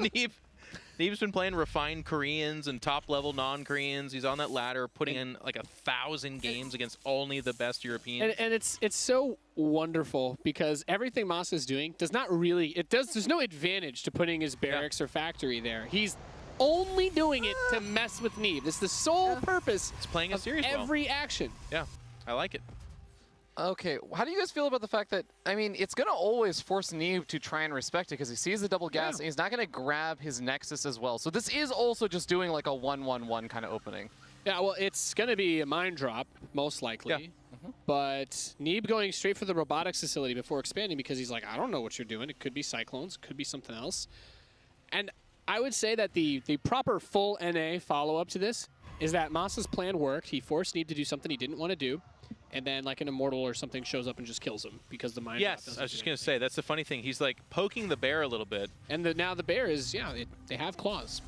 Neeb's been playing refined Koreans and top-level non-Koreans. He's on that ladder, putting in like 1,000 games against only the best Europeans. And it's so wonderful because everything MaSa is doing does not really, there's no advantage to putting his barracks or factory there. He's only doing it to mess with Neeb. This is the sole purpose It's playing a of series well. every action. Yeah, I like it. Okay, how do you guys feel about the fact that, I mean, it's going to always force Neeb to try and respect it because he sees the double gas and he's not going to grab his Nexus as well. So this is also just doing like a 1-1-1 kind of opening. Yeah, well, it's going to be a mine drop, most likely. Yeah. But Neeb going straight for the robotics facility before expanding because he's like, I don't know what you're doing. It could be Cyclones, could be something else. And I would say that the proper full NA follow-up to this is that MaSa's plan worked. He forced Neeb to do something he didn't want to do. And then like an Immortal or something shows up and just kills him because the mine drop Yes, doesn't I was do just going to anything. say, that's the funny thing. He's like poking the bear a little bit. And now the bear is, yeah, they have claws.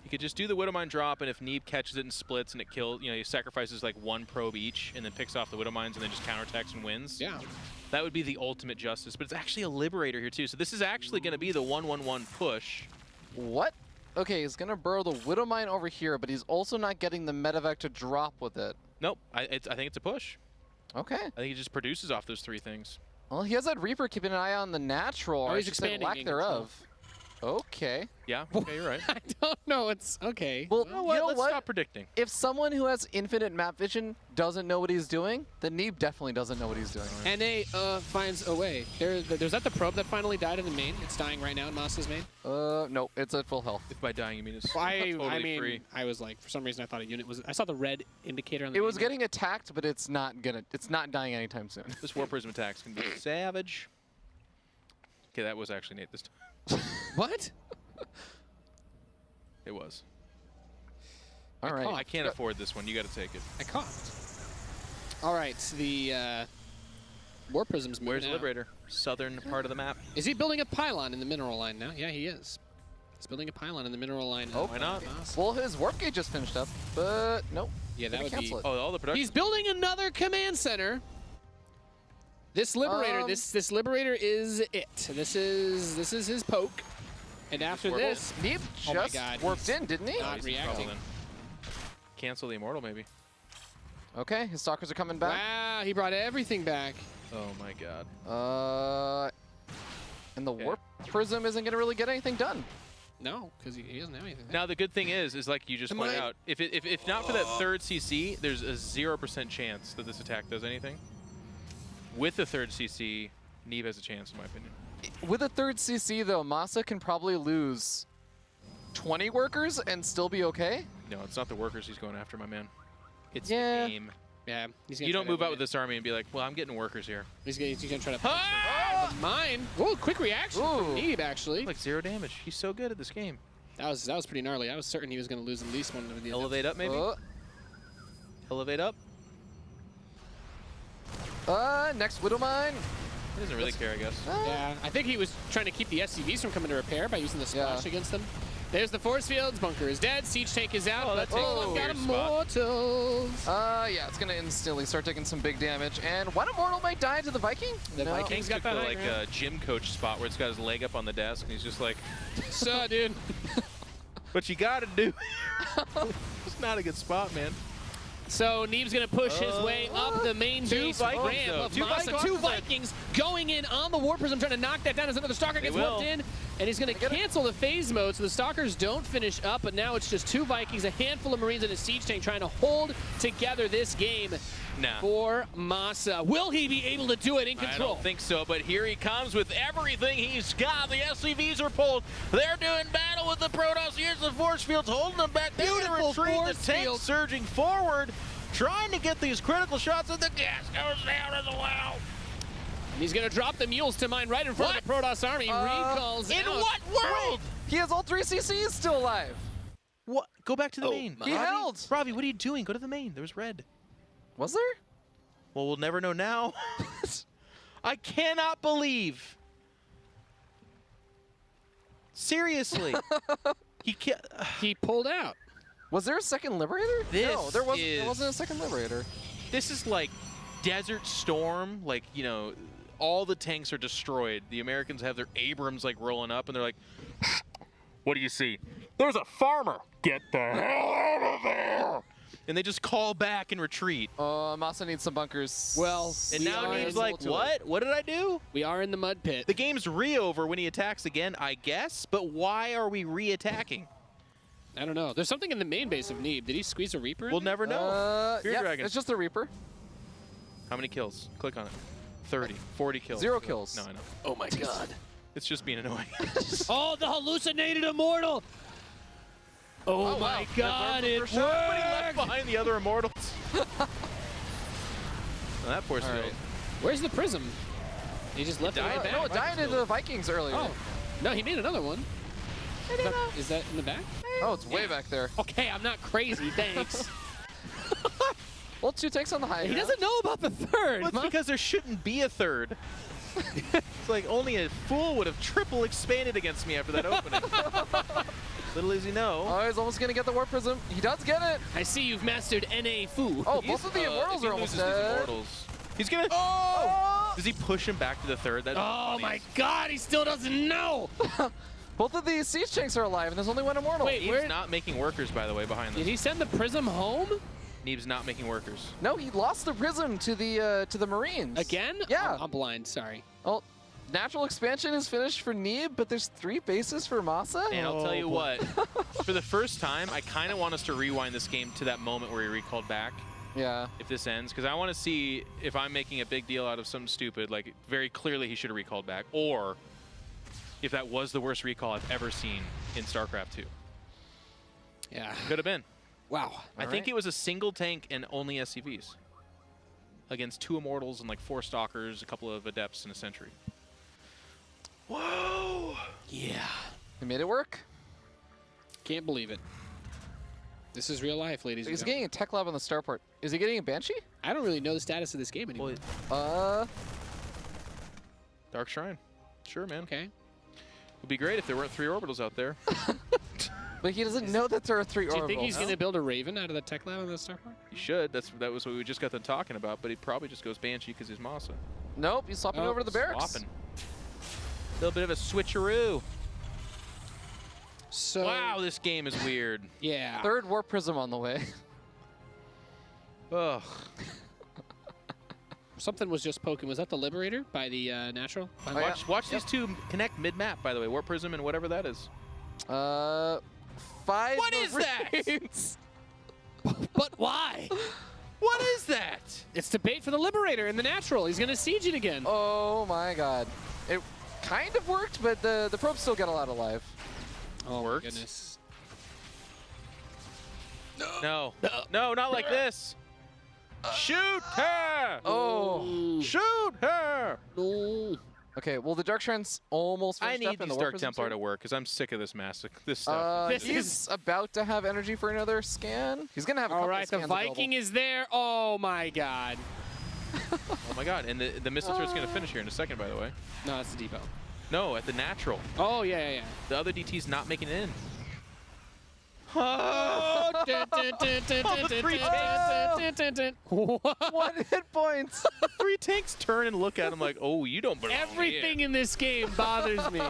He could just do the Widowmine drop, and if Neeb catches it and splits and it kills, you know, he sacrifices like 1 probe each and then picks off the Widowmines and then just counterattacks and wins. Yeah. That would be the ultimate justice. But it's actually a Liberator here too. So this is actually going to be the 1-1-1 push. What? Okay, he's gonna burrow the Widowmine over here, but he's also not getting the medevac to drop with it. Nope, I think it's a push. Okay. I think he just produces off those 3 things. Well, he has that Reaper keeping an eye on the natural, or he's I should say expanding lack in control. thereof. Okay. Yeah, okay, you're right. I don't know. It's okay. Well, You know what? Let's what? stop predicting. If someone who has infinite map vision doesn't know what he's doing, then Neeb definitely doesn't know what he's doing. NA finds a way. There's that the probe that finally died in the main. It's dying right now in MaSa's main. Nope, it's at full health. If by dying you mean it's I totally mean, free. I was like, for some reason, I thought a unit was. I saw the red indicator on the. It was main. getting attacked, but it's not dying anytime soon. This War Prism attack's going to be savage. Okay, that was actually Nate this time. What? It was. All right. I can't afford this one. You got to take it. I coughed. All right, the War Prism's moving Where's out. Liberator? Southern part of the map. Is he building a pylon in the mineral line now? Yeah, he is. He's building a pylon in the mineral line. Oh, why not? Well, his warp gate just finished up, but nope. Yeah, that Gonna would be. cancel it. Oh, all the production. He's building another command center. This Liberator, this Liberator is it. This is his poke. And after warped this, Neeb Oh my just God, warped he's in, didn't he? not he's reacting. then. Cancel the Immortal, maybe. Okay, his stalkers are coming back. Wow, he brought everything back. Oh my god. And the Okay. warp prism isn't gonna really get anything done. No, because he doesn't have anything. Now the good thing is like you just pointed out, if not for that 3rd CC, there's a 0% chance that this attack does anything. With the 3rd CC, Neeb has a chance, in my opinion. With a 3rd CC though, MaSa can probably lose 20 workers and still be okay. No, it's not the workers he's going after, my man. It's Yeah. the game. Yeah, he's gonna You try don't to move out win with this army and be like, well, I'm getting workers here. it. He's gonna try to. Ah! Mine. Whoa, quick reaction from Ooh. Neeb actually. Like 0 damage. He's so good at this game. That was pretty gnarly. I was certain he was gonna lose at least one of the. Elevate up, maybe? Elevate up? Next Widowmine. He doesn't really care, I guess. Yeah, I think he was trying to keep the SCVs from coming to repair by using the splash Yeah. against them. There's the force fields. Bunker is dead. Siege tank is out. Oh, but that takes a got weird spot. immortals. Yeah, it's gonna instantly start taking some big damage. And one Immortal might die to the Viking? The No. Vikings got Took the that like gym coach spot where it's got his leg up on the desk and he's just like, So, dude. what you gotta do? It's not a good spot, man. So Neeb's gonna push his way up the main base Vikings, ramp though. of Two MaSa. Vikings. 2 Vikings going in on the War Prism, trying to knock that down as another Stalker gets will. warped in. And he's gonna cancel the phase mode, so the Stalkers don't finish up, but now it's just 2 Vikings, a handful of Marines, and a siege tank trying to hold together this game Nah. for MaSa. Will he be able to do it in I control? don't think so, but here he comes with everything he's got. The SCVs are pulled. They're doing battle with the Protoss. Here's the force fields holding them back. They're gonna Beautiful retreat. force The tank field. surging forward, trying to get these critical shots, and the gas goes down as well. And he's gonna drop the mules to mine right in front of the Protoss army. Recalls In out. what world? He has all 3 CCs still alive. What? Go back to the main. He held. Robbie, what are you doing? Go to the main. There was red. Was there? Well, we'll never know now. I cannot believe. Seriously. He can't. He pulled out. Was there a second Liberator? No, there wasn't. is- There wasn't a second Liberator. This is like Desert Storm. Like, you know, all the tanks are destroyed. The Americans have their Abrams like rolling up, and they're like, what do you see? There's a farmer. Get the hell out of there. And they just call back and retreat. MaSa needs some bunkers. Well, And we now are Neeb's in- like, what? What did I do? We are in the mud pit. The game's re-over when he attacks again, I guess, but why are we re-attacking? I don't know. There's something in the main base of Neeb. Did he squeeze a Reaper in We'll there? never know. Fear yeah, Dragon. it's just a Reaper. How many kills? Click on it. 30, 40 kills. 0 kills. No, I know. Oh my god. It's just being annoying. Oh, the hallucinated immortal! Oh, wow. my That God, worked it for sure, but he worked! Behind the other immortals. Well, that force All field. right. Where's the prism? He just left it right back. No, it died into the Vikings earlier. Oh, no, he made another one. Is that in the back? Oh, it's way back there. Okay, I'm not crazy, thanks. Well, 2 tanks on the high He ground. doesn't know about the third. Well, it's because there shouldn't be a third. It's like only a fool would have triple expanded against me after that opening. Little does he know. Oh, he's almost gonna get the Warp Prism. He does get it. I see you've mastered NA Fu. Oh, both of the Immortals if he are almost loses these dead. Immortals, he's gonna. Oh! Does he push him back to the third? That's Oh my God, he still doesn't know. Both of these siege tanks are alive, and there's only 1 Immortal. Wait, Neeb's where not making workers, by the way, behind did this. he send the prism home Neeb's not making workers. No, he lost the Prism to the Marines. again? Yeah. I'm blind. Sorry. Well, natural expansion is finished for Neeb, but there's 3 bases for MaSa. And I'll tell you boy. what, for the first time, I kind of want us to rewind this game to that moment where he recalled back. Yeah. If this ends, because I want to see if I'm making a big deal out of something stupid, like very clearly he should have recalled back, or if that was the worst recall I've ever seen in StarCraft 2. Yeah. Could have been. Wow. I think it was a single tank and only SCVs against 2 Immortals and like 4 Stalkers, a couple of Adepts, and a Sentry. Whoa! Yeah. He made it work. Can't believe it. This is real life, ladies and He's gentlemen. getting a tech lab on the starport. Is he getting a Banshee? I don't really know the status of this game anymore. Dark Shrine. Sure, man. Okay. Would be great if there weren't 3 orbitals out there. But he doesn't know that there are 3 orbitals. Do you think he's going to build a Raven out of the tech lab on the starport? He should. That was what we just got done talking about, but he probably just goes Banshee because he's MaSa. Nope, he's swapping Oh, over to the barracks. Swapping. A little bit of a switcheroo. So Wow, this game is weird. Yeah. 3rd Warp Prism on the way. Ugh. Something was just poking. Was that the Liberator by the Natural? Oh, yeah. Watch these 2 connect mid-map, by the way. Warp Prism and whatever that is. 5 What is that? Marines. But why? What is that? It's to bait for the Liberator in the Natural. He's going to siege it again. Oh my God. It kind of worked, but the probes still got a lot alive. Oh, worked? my goodness. No. No, not like this. Shoot her! Oh. Shoot her! No. Okay, well, the Dark Shrine's almost I finished up need and these the Warp Dark Prism's Templar ready. to work because I'm sick of this this stuff. This He's is- about to have energy for another scan. He's going to have a All couple right, the scans Viking is there. Oh, my God. Oh my God! And the missile turret's going to finish here in a second, by the way. No, that's the depot. No, at the natural. Oh, yeah. The other DT's not making it in. Oh, available. 1 hit points. 3 tanks turn and look at him like, oh, you don't belong Everything here. in this game bothers me.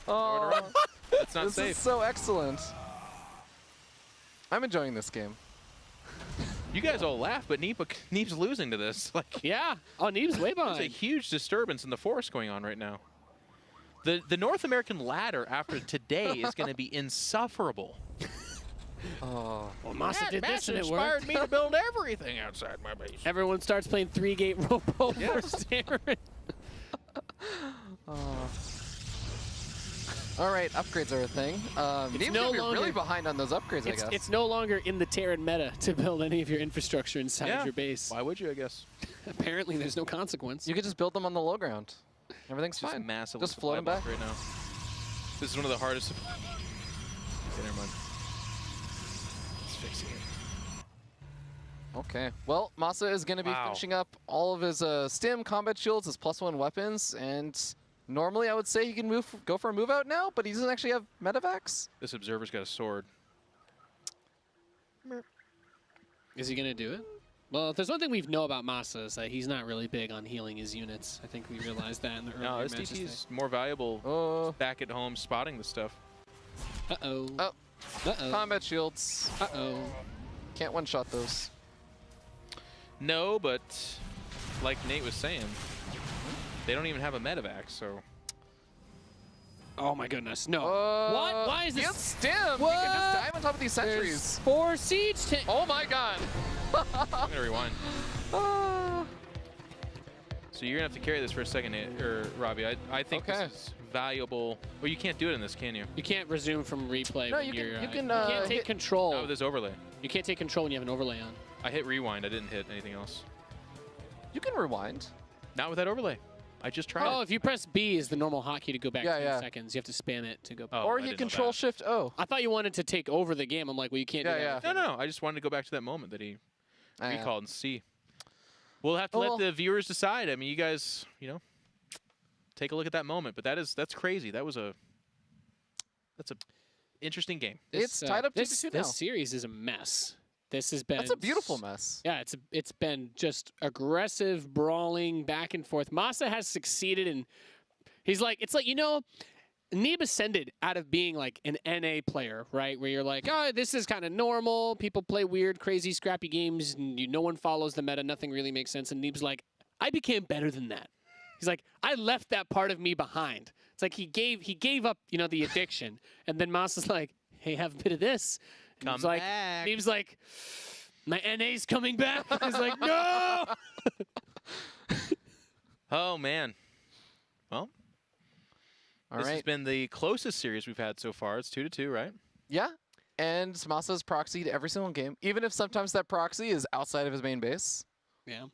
Oh, That's not this safe. is so excellent. I'm enjoying this game. You guys all laugh, but Neeb's losing to this. Like, Yeah. Oh, Neeb's way there's a behind. huge disturbance in the forest going on right now. The North American ladder after today is going to be insufferable. Oh. Well, MaSa did this and it inspired worked. me to build everything outside my base. Everyone starts playing 3-gate Robo Yes. versus Aaron. All right, upgrades are a thing. Neeb's no gonna be longer- really behind on those upgrades, I guess. It's no longer in the Terran meta to build any of your infrastructure inside Yeah. your base. Why would you, I guess? Apparently, there's no consequence. You could just build them on the low ground. Everything's Just fine. massive Just supply float them block back. right now. This is one of the hardest. Okay, never mind. Let's fix it. Okay. Well, MaSa is going to be Wow. finishing up all of his stim, combat shields, his +1 weapons, and normally I would say he can go for a move out now, but he doesn't actually have medevacs. This observer's got a sword. Is he going to do it? Well, if there's one thing we know about MaSa is that he's not really big on healing his units. I think we realized that in the earlier No, this matches. DT's more valuable Oh, back at home spotting the stuff. Uh-oh. Oh. Uh-oh. combat shields. Uh-oh. Can't one-shot those. No, but like Nate was saying, they don't even have a medevac, so. Oh, my goodness. No. Uh, What? Why is he this? has stim! He What? can just dive on top of these There's sentries. 4 siege tanks. Oh my god! I'm gonna rewind. Ah. So you're gonna have to carry this for a second, Nate, or Robbie. I think Okay. this is valuable. Well, you can't do it in this, can you? You can't resume from replay No, when you you're... can you can't take control. Not with this overlay. You can't take control when you have an overlay on. I hit rewind. I didn't hit anything else. You can rewind. Not with that overlay. I just tried Oh, it. if you press B is the normal hotkey to go back 10 yeah. seconds. You have to spam it to go back. Oh, Or I hit didn't know Control that. Shift O. I thought you wanted to take over the game. I'm like, well, you can't do Yeah, that. No, I just wanted to go back to that moment that he Ah, yeah. recalled and see. We'll have to Well- let the viewers decide. I mean, you guys, take a look at that moment. But that's crazy. That's a interesting game. It's tied up 2-2 this, now. This series is a mess. This has been... That's a beautiful mess. Yeah, it's been just aggressive, brawling, back and forth. MaSa has succeeded, and he's like, it's like, Neeb ascended out of being like an NA player, right? Where you're like, oh, this is kind of normal. People play weird, crazy, scrappy games, and no one follows the meta. Nothing really makes sense. And Neeb's like, I became better than that. He's like, I left that part of me behind. It's like he gave up, the addiction. And then MaSa's like, hey, have a bit of this. And Come like, back. Neeb's like, my NA's coming back. He's like, no. Oh man. Well, All this has right. been the closest series we've had so far. It's 2-2, right? Yeah. And MaSa's proxied every single game, even if sometimes that proxy is outside of his main base. Yeah.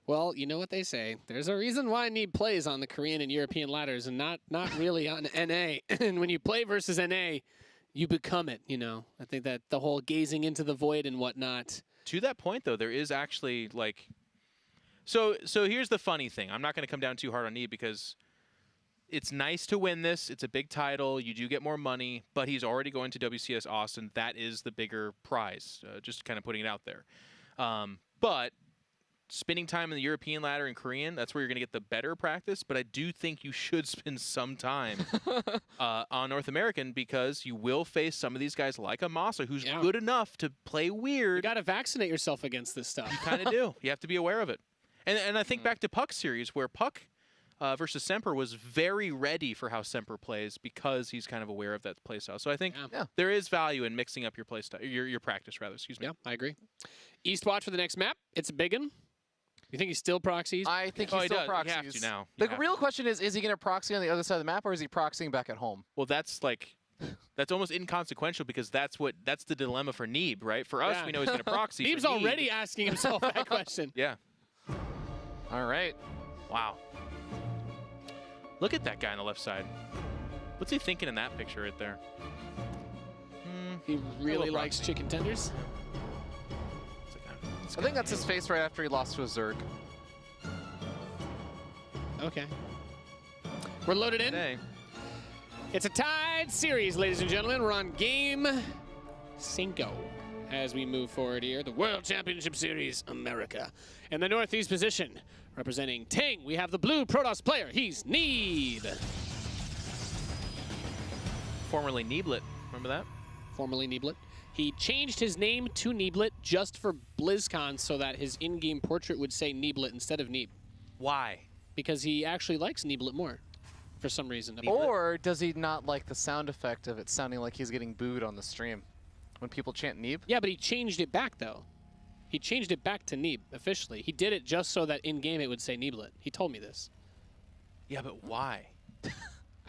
Well, you know what they say. There's a reason why Neeb plays on the Korean and European ladders and not really on NA. And when you play versus NA, you become it, I think that the whole gazing into the void and whatnot. To that point, though, there is actually like, so here's the funny thing. I'm not going to come down too hard on Neeb because it's nice to win this. It's a big title. You do get more money, but he's already going to WCS Austin. That is the bigger prize. Just kind of putting it out there. But spending time in the European ladder and Korean, that's where you're going to get the better practice. But I do think you should spend some time on North American because you will face some of these guys like a MaSa who's good enough to play weird. You got to vaccinate yourself against this stuff. You kind of do. You have to be aware of it. And I think back to Puck's series where Puck versus Semper was very ready for how Semper plays because he's kind of aware of that playstyle. So I think there is value in mixing up your playstyle, your practice rather. Excuse me. Yeah, I agree. East watch for the next map. It's a big one. You think he still proxies? I think Oh, he he still does. proxies. You have to now. The real question is he going to proxy on the other side of the map, or is he proxying back at home? Well, that's almost inconsequential because that's the dilemma for Neeb, right? For us, we know he's going to proxy. Neeb's For Neeb, already asking himself that question. Yeah. All right. Wow. Look at that guy on the left side. What's he thinking in that picture right there? He really likes chicken tenders. I think that's his face right after he lost to a Zerg. Okay. We're loaded in. Today. It's a tied series, ladies and gentlemen. We're on game 5 as we move forward here. The World Championship Series, America. In the northeast position, representing Ting, we have the blue Protoss player. He's Neeb. Formerly Neeblet. Remember that? Formerly Neeblet. He changed his name to Neeblet just for BlizzCon so that his in-game portrait would say Neeblet instead of Neeb. Why? Because he actually likes Neeblet more for some reason. Or does he not like the sound effect of it sounding like he's getting booed on the stream when people chant Neeb? Yeah, but he changed it back, though. He changed it back to Neeb, officially. He did it just so that in-game it would say Neeblet. He told me this. Yeah, but why?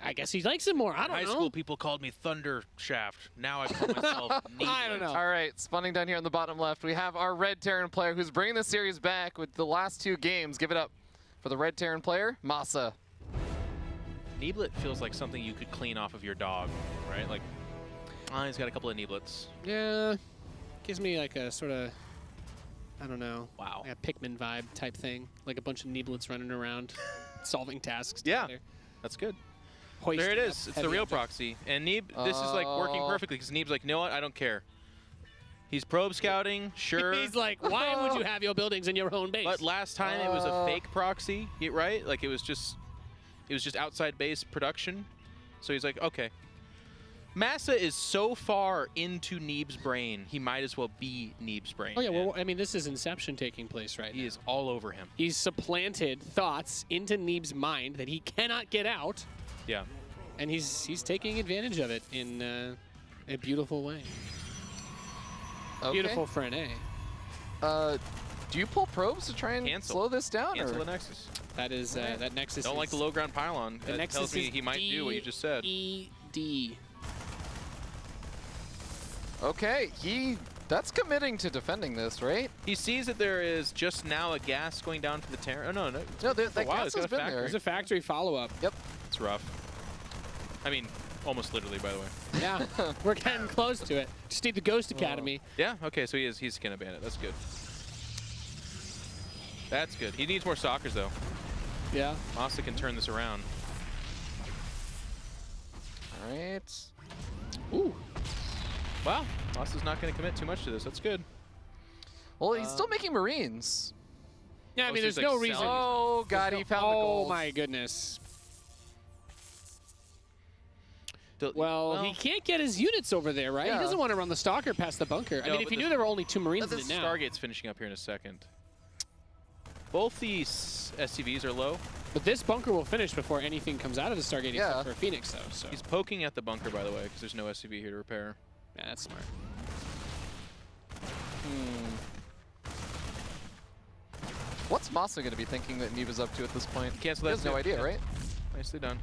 I guess he likes it more. I don't High know. school people called me Thunder Shaft. Now I call myself Neeblet. I don't know. All right, spawning down here on the bottom left, we have our Red Terran player who's bringing the series back with the last 2 games. Give it up for the Red Terran player, MaSa. Neeblet feels like something you could clean off of your dog, right? Like, he's got a couple of Neeblets. Yeah. Gives me like a sort of, I don't know. Wow. Like a Pikmin vibe type thing. Like a bunch of Neeblets running around, solving tasks Yeah. together. That's good. Hoisting There it up is. It's heavy the real objects. proxy. And Neeb, this is like working perfectly because Neeb's like, you know what? I don't care. He's probe scouting, sure. He's like, why would you have your buildings in your own base? But last time it was a fake proxy, right? Like it was just outside base production. So he's like, okay. MaSa is so far into Neeb's brain, he might as well be Neeb's brain. Oh, yeah, man. well, I mean, this is Inception taking place right He now. is all over him. He's supplanted thoughts into Neeb's mind that he cannot get out, Yeah. and he's taking advantage of it in a beautiful way. Okay. Beautiful for an A. Do you pull probes to try and Cancel. slow this down? Cancel or? the Nexus. That is that Nexus. Don't like the low ground pylon. The That Nexus tells me is he might do what you just said. ED. Okay, that's committing to defending this, right? He sees that there is just now a gas going down for the Terran. Oh, no, no. No, that wow, gas it's got has a been factory. there. There's a factory follow-up. Yep. It's rough. I mean, almost literally, by the way. Yeah, we're getting close to it. Just need the Ghost Academy. Yeah, okay, so he's gonna ban it. That's good. That's good. He needs more stalkers, though. Yeah. MaSa can turn this around. All right. Ooh. Wow, MaSa's not gonna commit too much to this. That's good. Well, he's still making Marines. Yeah, I Oh, mean, so there's he's, no like, reason. selling Oh, God, he found the Oh gold. my goodness. The- Well, he can't get his units over there, right? Yeah. He doesn't want to run the Stalker past the bunker. I No, mean, if but he the- knew there were only 2 Marines in this it now. Stargate's finishing up here in a second. Both these SCVs are low. But this bunker will finish before anything comes out of the Stargate Yeah. except for a Phoenix, though. So He's poking at the bunker, by the way, because there's no SCV here to repair. yeah, that's smart. What's MaSa going to be thinking that Neeb is up to at this point? Cancel He that has no too. idea, Yeah. right? Nicely done.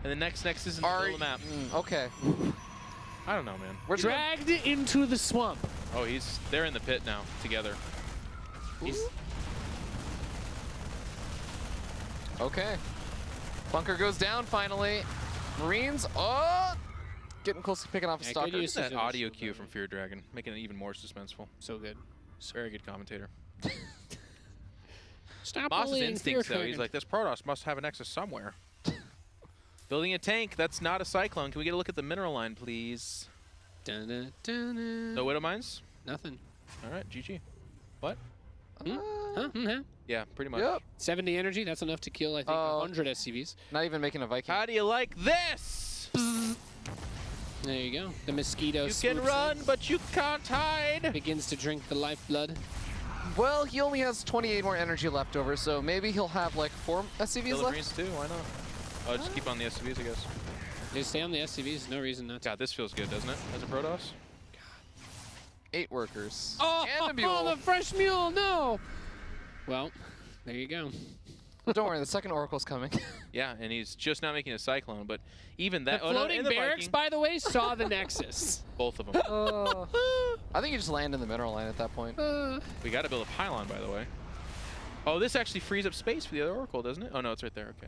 And the next is in the middle of the map. Okay. I don't know, man. We're Dragged into the swamp. Oh, they're in the pit now, together. Okay. Bunker goes down finally. Marines, getting close to picking off a Yeah, good stalker. use. That Usage of audio shield cue battery. from Fear Dragon, making it even more suspenseful. So good. Very good commentator. Stop Boss's bullying instincts, Fear though, he's Dragon. like, this Protoss must have a Nexus somewhere. Building a tank, that's not a Cyclone. Can we get a look at the mineral line, please? Dun, dun, dun, dun. No Widow Mines? Nothing. All right, GG. What? Huh? Mhm. Yeah, pretty much. Yep. 70 energy, that's enough to kill, I think, 100 SCVs. Not even making a Viking. How do you like this? There you go. The mosquito You can swoops run, in, but you can't hide. begins to drink the lifeblood. Well, he only has 28 more energy left over, so maybe he'll have like 4 SCVs Kill the left. Marines too, why not? Oh, just keep on the SCVs, I guess. They stay on the SCVs, no reason not to. God, this feels good, doesn't it? As a Protoss? 8 workers. Oh, and a mule. the fresh mule, no! Well, there you go. Don't worry, the second Oracle's coming. Yeah, and he's just not making a Cyclone, but even The that. floating and the barracks, Viking, by the way, saw the Nexus. both of them. I think you just land in the mineral line at that point. We got to build a pylon, by the way. Oh, this actually frees up space for the other Oracle, doesn't it? Oh, no, it's right there. Okay.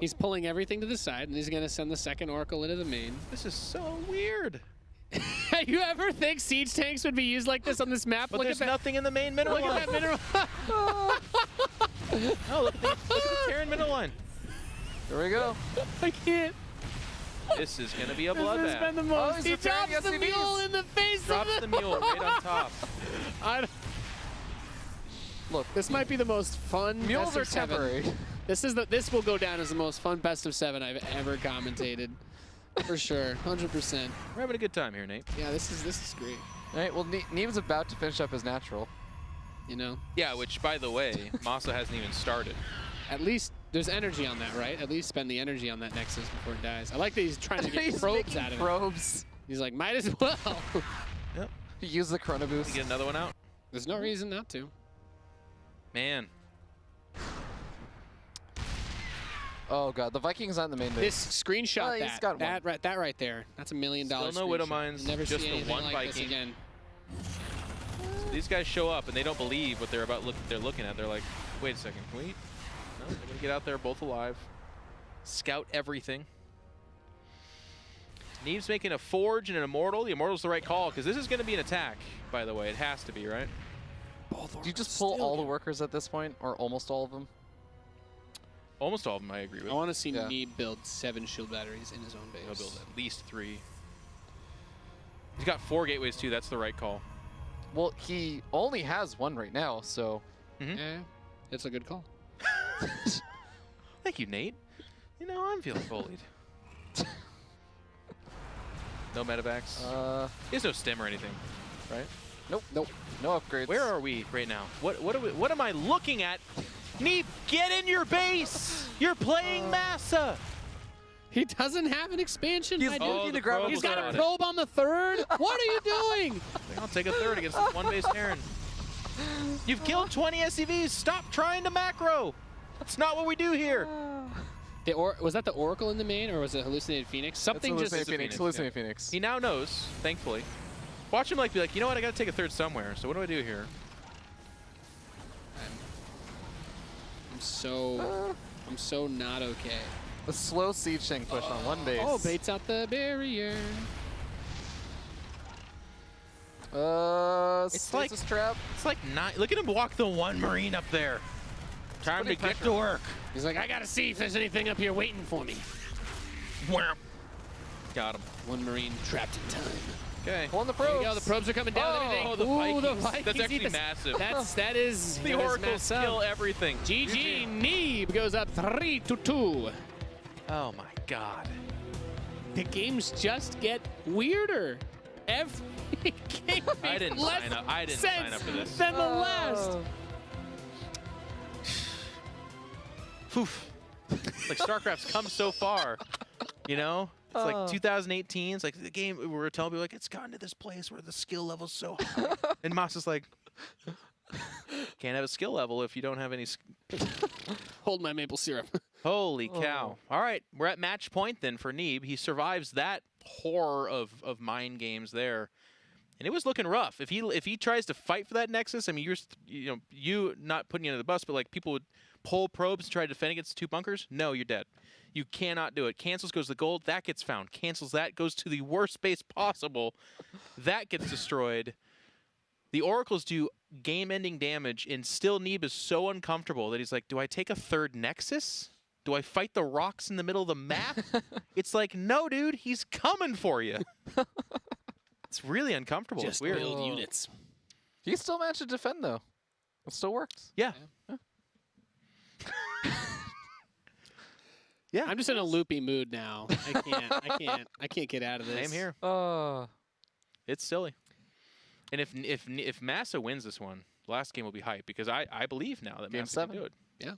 He's pulling everything to the side, and he's going to send the second Oracle into the main. This is so weird. You ever think siege tanks would be used like this on this map? But Look there's at that. nothing in the main mineral Look line. at that mineral. No, look at the Terran mineral line. Here we go. I can't. This is going to be a This has been bloodbath. the most. he's He repairing drops the SCVs. mule in the face Drops of the mule right on top. I don't- Look, This might be the most fun. mules best are of 7. temporary. This will go down as the most fun best of 7 I've ever commentated, for sure, 100%. We're having a good time here, Nate. Yeah, this is great. All right, well, Neeb's about to finish up his natural. You know, Yeah, which, by the way, MaSa hasn't even started. at least there's energy on that, right? At least spend the energy on that Nexus before it dies. I like that he's trying to get He's probes making out of it. probes. He's like, might as well. Yep. He used the Chrono You Boost. get another one out? There's no reason not to. Man. Oh, Oh god, the Vikings on the main base. This screenshot, Oh, he's that, got that, right, that right there, that's $1 million. Still no Widow screenshot. Mines, You'll never just see the anything one like this Viking. again. So these guys show up and they don't believe what they're looking at. They're like, wait a second, can we? No, they're gonna get out there both alive. Scout everything. Neeb's making a Forge and an Immortal. The Immortal's the right call, because this is gonna be an attack, by the way. It has to be, right? Do you just pull all the workers at this point, or almost all of them? Almost all of them I agree with. I want to see Yeah. Neeb build 7 shield batteries in his own base. He'll build at least 3. He's got 4 gateways too, that's the right call. Well, he only has 1 right now, so... Yeah, it's a good call. Thank you, Nate. You know, I'm feeling bullied. No medevacs. He has no stim or anything, right? Nope. No upgrades. Where are we right now? What am I looking at? Neeb, get in your base! You're playing MaSa! He doesn't have an expansion. He's my dude. looking to grab probe him. He's got a on it. probe on the third. What are you doing? I'll take a third against this one base Terran. You've killed 20 SCVs. Stop trying to macro. That's not what we do here. Was that the Oracle in the main, or was it Hallucinated Phoenix? Something just. Hallucinated Phoenix. He now knows, thankfully. Watch him be like, you know what? I got to take a third somewhere. So what do I do here? I'm so not okay. A slow siege tank push on one base. Oh, baits out the barrier. It's like stasis trap. It's like not. Look at him walk the one Marine up there. Time to get to work. He's like, I gotta see if there's anything up here waiting for me. Wham. Got him. One Marine trapped in time. Okay. Pulling the There probes. you go. The probes are coming down. and everything. Oh, the Ooh, Vikings. the Vikings. That's actually eat this. massive. That is. The that is Oracles MaSa. kill everything. GG. Neeb goes up 3-2. Oh my God. The games just get weirder. Every game I makes didn't less sign up. I didn't sense sign up for this. than the last. Poof. Like StarCraft's come so far, you know? It's like 2018. It's like the game we were telling people like it's gotten to this place where the skill level's so high. And MaSa's like, can't have a skill level if you don't have any. Hold my maple syrup. Holy cow! All right, we're at match point then for Neeb. He survives that horror of mind games there, and it was looking rough. If he tries to fight for that Nexus, I mean, you not putting you under the bus, but like people would pull probes and try to defend against the two bunkers. No, you're dead. You cannot do it. Cancels goes to gold. That gets found. Cancels that goes to the worst base possible. That gets destroyed. The Oracles do game-ending damage, and still Neeb is so uncomfortable that he's like, do I take a third Nexus? Do I fight the rocks in the middle of the map? It's like, no, dude, he's coming for you. It's really uncomfortable. Just it's weird. build units. You still managed to defend though. It still works. Yeah. Yeah. I'm just in a loopy mood now. I can't get out of this. Same here. It's silly. And if MaSa wins this one, last game will be hype because I believe now that Game MaSa 7. can do it. Yeah.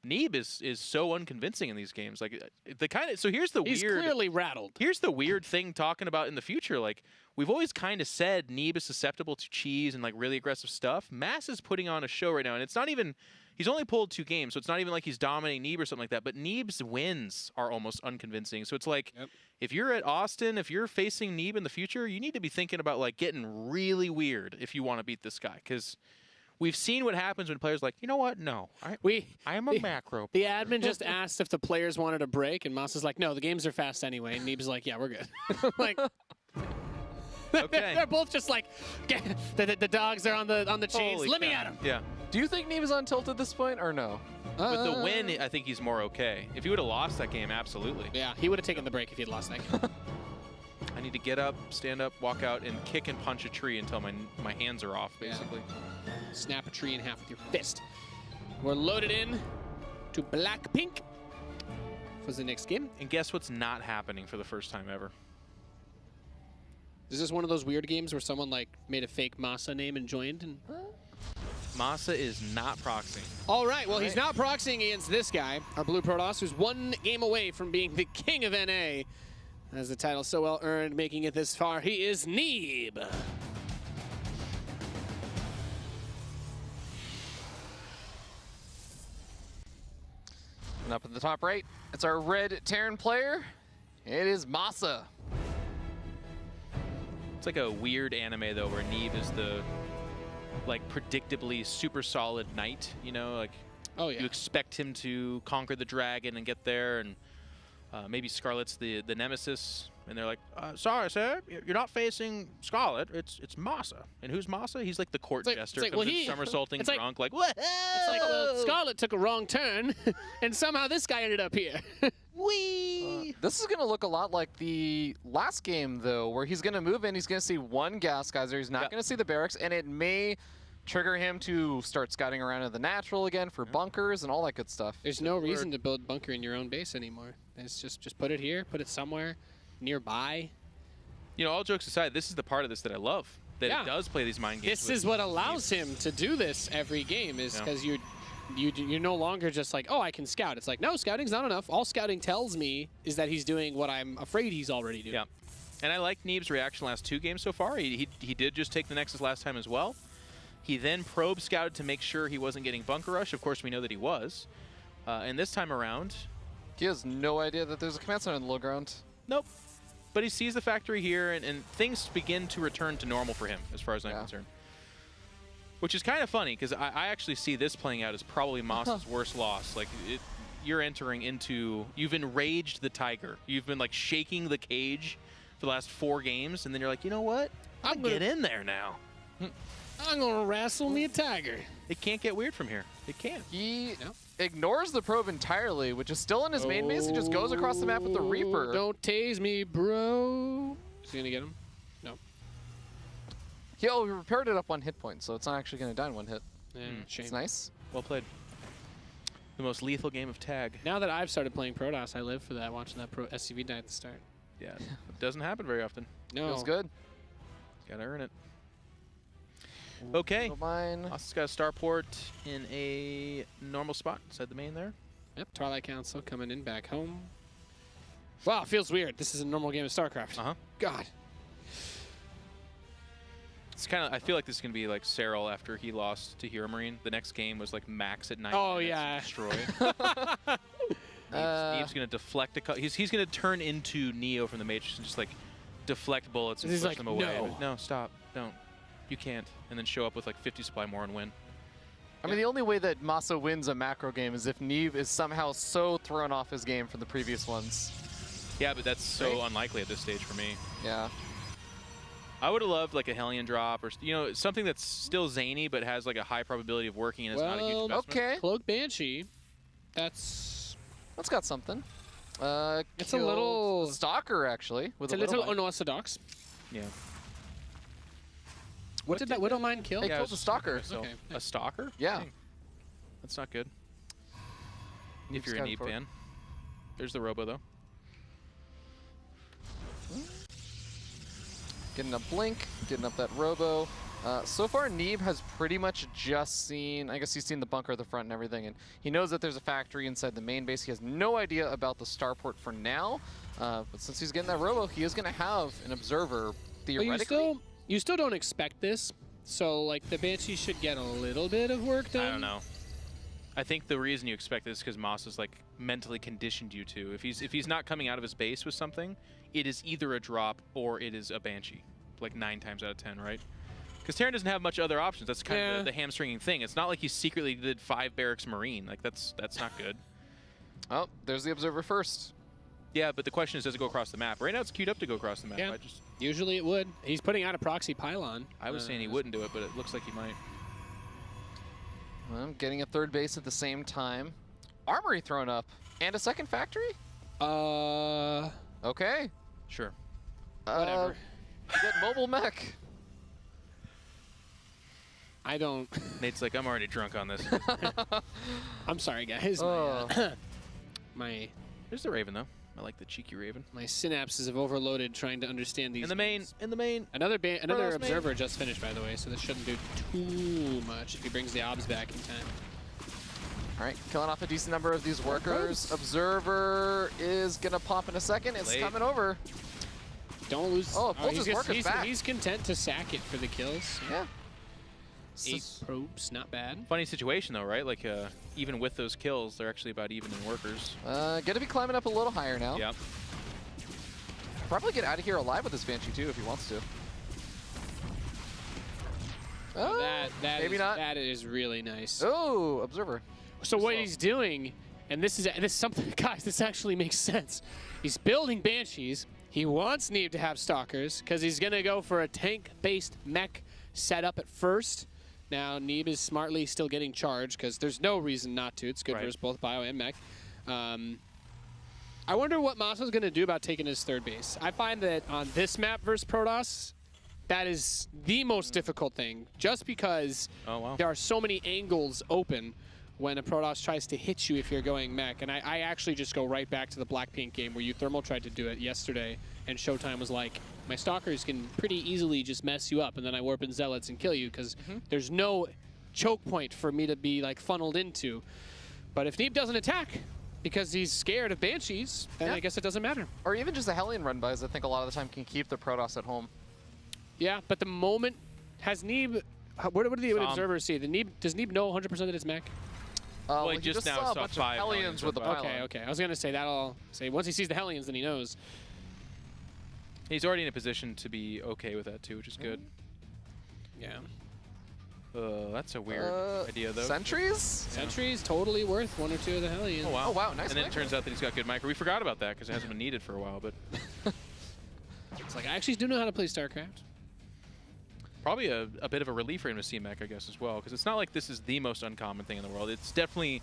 Neeb is so unconvincing in these games. Like the kind of here's the He's weird. clearly rattled. Here's the weird thing talking about in the future. Like we've always kind of said Neeb is susceptible to cheese and like really aggressive stuff. MaSa's putting on a show right now, and it's not even. He's only pulled 2 games, so it's not even like he's dominating Neeb or something like that. But Neeb's wins are almost unconvincing. So it's like, if you're at Austin, if you're facing Neeb in the future, you need to be thinking about like getting really weird if you want to beat this guy. Because we've seen what happens when players are like, you know what? No, I am a macro. The admin just asked if the players wanted a break, and MaSa's like, no, the games are fast anyway. And Neeb's like, yeah, we're good. Like, Okay. they're both just like, the dogs are on the chains. Holy Let me cow. at him. Yeah. Do you think Neeb is on tilt at this point or no? With the win, I think he's more okay. If he would have lost that game, absolutely. Yeah, he would have taken the break if he had lost that game. I need to get up, stand up, walk out, and kick and punch a tree until my hands are off, basically. Snap a tree in half with your fist. We're loaded in to Blackpink for the next game. And guess what's not happening for the first time ever? Is this one of those weird games where someone like made a fake MaSa name and joined? And MaSa is not proxying. all right, well, he's not proxying against this guy, our Blue Protoss, who's 1 game away from being the king of NA. As the title so well earned, making it this far, he is Neeb. And up at the top right, it's our red Terran player. It is MaSa. It's like a weird anime, though, where Neeb is the, like, predictably super solid knight, you know? Like, Oh, yeah. you expect him to conquer the dragon and get there, and maybe Scarlet's the nemesis. And they're like, sorry, sir, you're not facing Scarlet. It's MaSa. And who's MaSa? He's like the court jester. it's like, comes well, in somersaulting it's like- drunk, like, what? It's like, well, Scarlet took a wrong turn, and somehow this guy ended up here. Whee! This is going to look a lot like the last game, though, where he's going to move in, he's going to see 1 gas geyser, he's not going to see the barracks, and it may trigger him to start scouting around in the natural again for bunkers and all that good stuff. There's no reason to build bunker in your own base anymore. It's just put it here, put it somewhere nearby. You know, all jokes aside, this is the part of this that I love. That Yeah. it does play these mind games. This is what allows him to do this every game, is because you're you're no longer just like, oh, I can scout. It's like, no, scouting's not enough. All scouting tells me is that he's doing what I'm afraid he's already doing. Yeah. And I like Neeb's reaction last 2 games so far. He did just take the Nexus last time as well. He then probe scouted to make sure he wasn't getting bunker rush. Of course, we know that he was. And this time around, He has no idea that there's a command center in the low ground. nope. But he sees the factory here, and things begin to return to normal for him, as far as I'm concerned. Which is kind of funny, because I actually see this playing out as probably MaSa's worst loss. Like, you're entering into... You've enraged the tiger. You've been, like, shaking the cage for the last 4 games, and then you're like, you know what? I'm gonna get in there now. I'm going to wrestle me a tiger. It can't get weird from here. It can't. He ignores the probe entirely, which is still in his main base. He just goes across the map with the Reaper. Don't tase me, bro. Is he going to get him? No. He repaired it up 1 hit point, so it's not actually going to die in 1 hit. Yeah, shame. It's nice. Well played. The most lethal game of tag. Now that I've started playing Protoss, I live for that, watching that pro SCV die at the start. Yeah, it doesn't happen very often. No. Feels good. Gotta earn it. Okay. Mine. MaSa's got a starport in a normal spot inside the main there. Yep, Twilight Council coming in back home. Wow, feels weird. This is a normal game of StarCraft. God. It's kind of. I feel like this is gonna be like Cyril after he lost to Hero Marine. The next game was like max at 9 Oh, minutes yeah. and destroy. Neeb's gonna deflect he's gonna turn into Neo from the Matrix and just like deflect bullets and He's push like, them away. no. But no, stop, don't. You can't. And then show up with like 50 supply more and win. I mean, the only way that MaSa wins a macro game is if Neeb is somehow so thrown off his game from the previous ones. Yeah, but that's so unlikely at this stage for me. Yeah. I would have loved like a Hellion drop or something that's still zany but has like a high probability of working and is not a huge investment. Okay. Cloak Banshee. That's got something. It's a little Stalker actually. With it's a little unorthodox. Yeah. What did that Widowmine kill? It killed the Stalker. Okay. A stalker? Yeah. Dang. That's not good. Neeb's If you're a scouting Neeb for it. fan. There's the Robo though. Getting a blink, getting up that Robo. So far, Neeb has pretty much just seen, I guess he's seen the bunker at the front and everything, and he knows that there's a factory inside the main base. He has no idea about the starport for now, but since he's getting that Robo, he is going to have an observer, theoretically. But you still don't expect this, so like the Banshee should get a little bit of work done. I don't know. I think the reason you expect this is because MaSa's like mentally conditioned you to. If he's not coming out of his base with something, it is either a drop or it is a Banshee, like 9 times out of 10, right? Because Terran doesn't have much other options. That's kind of the hamstringing thing. It's not like he secretly did 5 barracks Marine. Like that's not good. Oh, there's the observer first. Yeah, but the question is, does it go across the map? Right now, it's queued up to go across the map. Yeah. Usually it would. He's putting out a proxy pylon. I was saying he wouldn't do it, but it looks like he might. Well, getting a 3rd base at the same time. Armory thrown up. And a 2nd factory? Okay. Sure. Whatever. Get mobile mech. I don't. Nate's like, I'm already drunk on this. I'm sorry, guys. My There's the Raven, though. I like the cheeky Raven. my synapses have overloaded trying to understand these. In the main. games. In the main. Another Protoss observer main. just finished, by the way, so this shouldn't do too much if he brings the obs back in time. All right, killing off a decent number of these workers. Observer is going to pop in a second. It's Late. coming over. Don't lose. Oh, pulls his workers back. He's content to sack it for the kills. Yeah. 8 probes, not bad. Funny situation, though, right? Like, even with those kills, they're actually about even in workers. Going to be climbing up a little higher now. Yeah. Probably get out of here alive with this Banshee, too, if he wants to. Oh, maybe not. That is really nice. Oh, observer. So what he's doing, and this is something, guys, this actually makes sense. He's building Banshees. He wants Neeb to have Stalkers because he's going to go for a tank-based mech setup at first. Now, Neeb is smartly still getting charged because there's no reason not to. It's good versus both bio and mech. I wonder what MaSa's going to do about taking his 3rd base. I find that on this map versus Protoss, that is the most difficult thing, just because there are so many angles open when a Protoss tries to hit you if you're going mech. And I actually just go right back to the Blackpink game where Thermal tried to do it yesterday, and Showtime was like, my Stalkers can pretty easily just mess you up, and then I warp in Zealots and kill you, because there's no choke point for me to be like funneled into. But if Neeb doesn't attack because he's scared of Banshees, then Yeah. I guess it doesn't matter. Or even just a Hellion run bys, I think a lot of the time can keep the Protoss at home. Yeah, but the moment has Neeb. What do the observers see? Does Neeb know 100% that it's mech? Well, he he just now saw a saw bunch 5 of Hellions with the Hellions. pylon. Okay. I was gonna say that'll say once he sees the Hellions, then he knows. He's already in a position to be okay with that too, which is good. Yeah. That's a weird idea though. Sentries? Sentries totally worth 1 or 2 of the Hellions. Oh wow. Oh, wow, nice And then it micro. turns out that he's got good micro. We forgot about that because it hasn't been needed for a while, but It's like I actually do know how to play StarCraft. probably a bit of a relief for him to see mech, I guess, as well, because it's not like this is the most uncommon thing in the world. It's definitely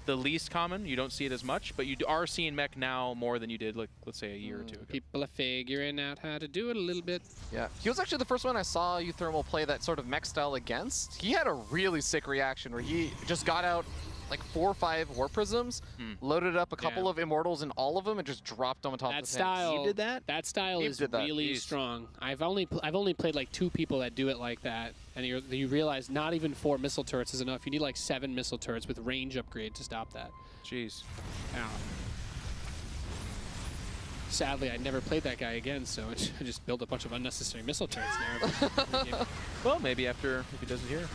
the least common. You don't see it as much, but you are seeing mech now more than you did, like, let's say, a year or two ago. People are figuring out how to do it a little bit. Yeah, he was actually the first one I saw Uthermal play that sort of mech style against. He had a really sick reaction where he just got out like 4 or 5 War Prisms, loaded up a couple of Immortals in all of them, and just dropped them on top That of the tanks. style, Neeb did that? That style Neeb is did that. really Jeez. strong. I've only played like 2 people that do it like that, and you realize not even 4 missile turrets is enough. You need like 7 missile turrets with range upgrade to stop that. Jeez. Ow. Sadly, I never played that guy again, so I just built a bunch of unnecessary missile turrets there. Well, maybe after, if he does it here.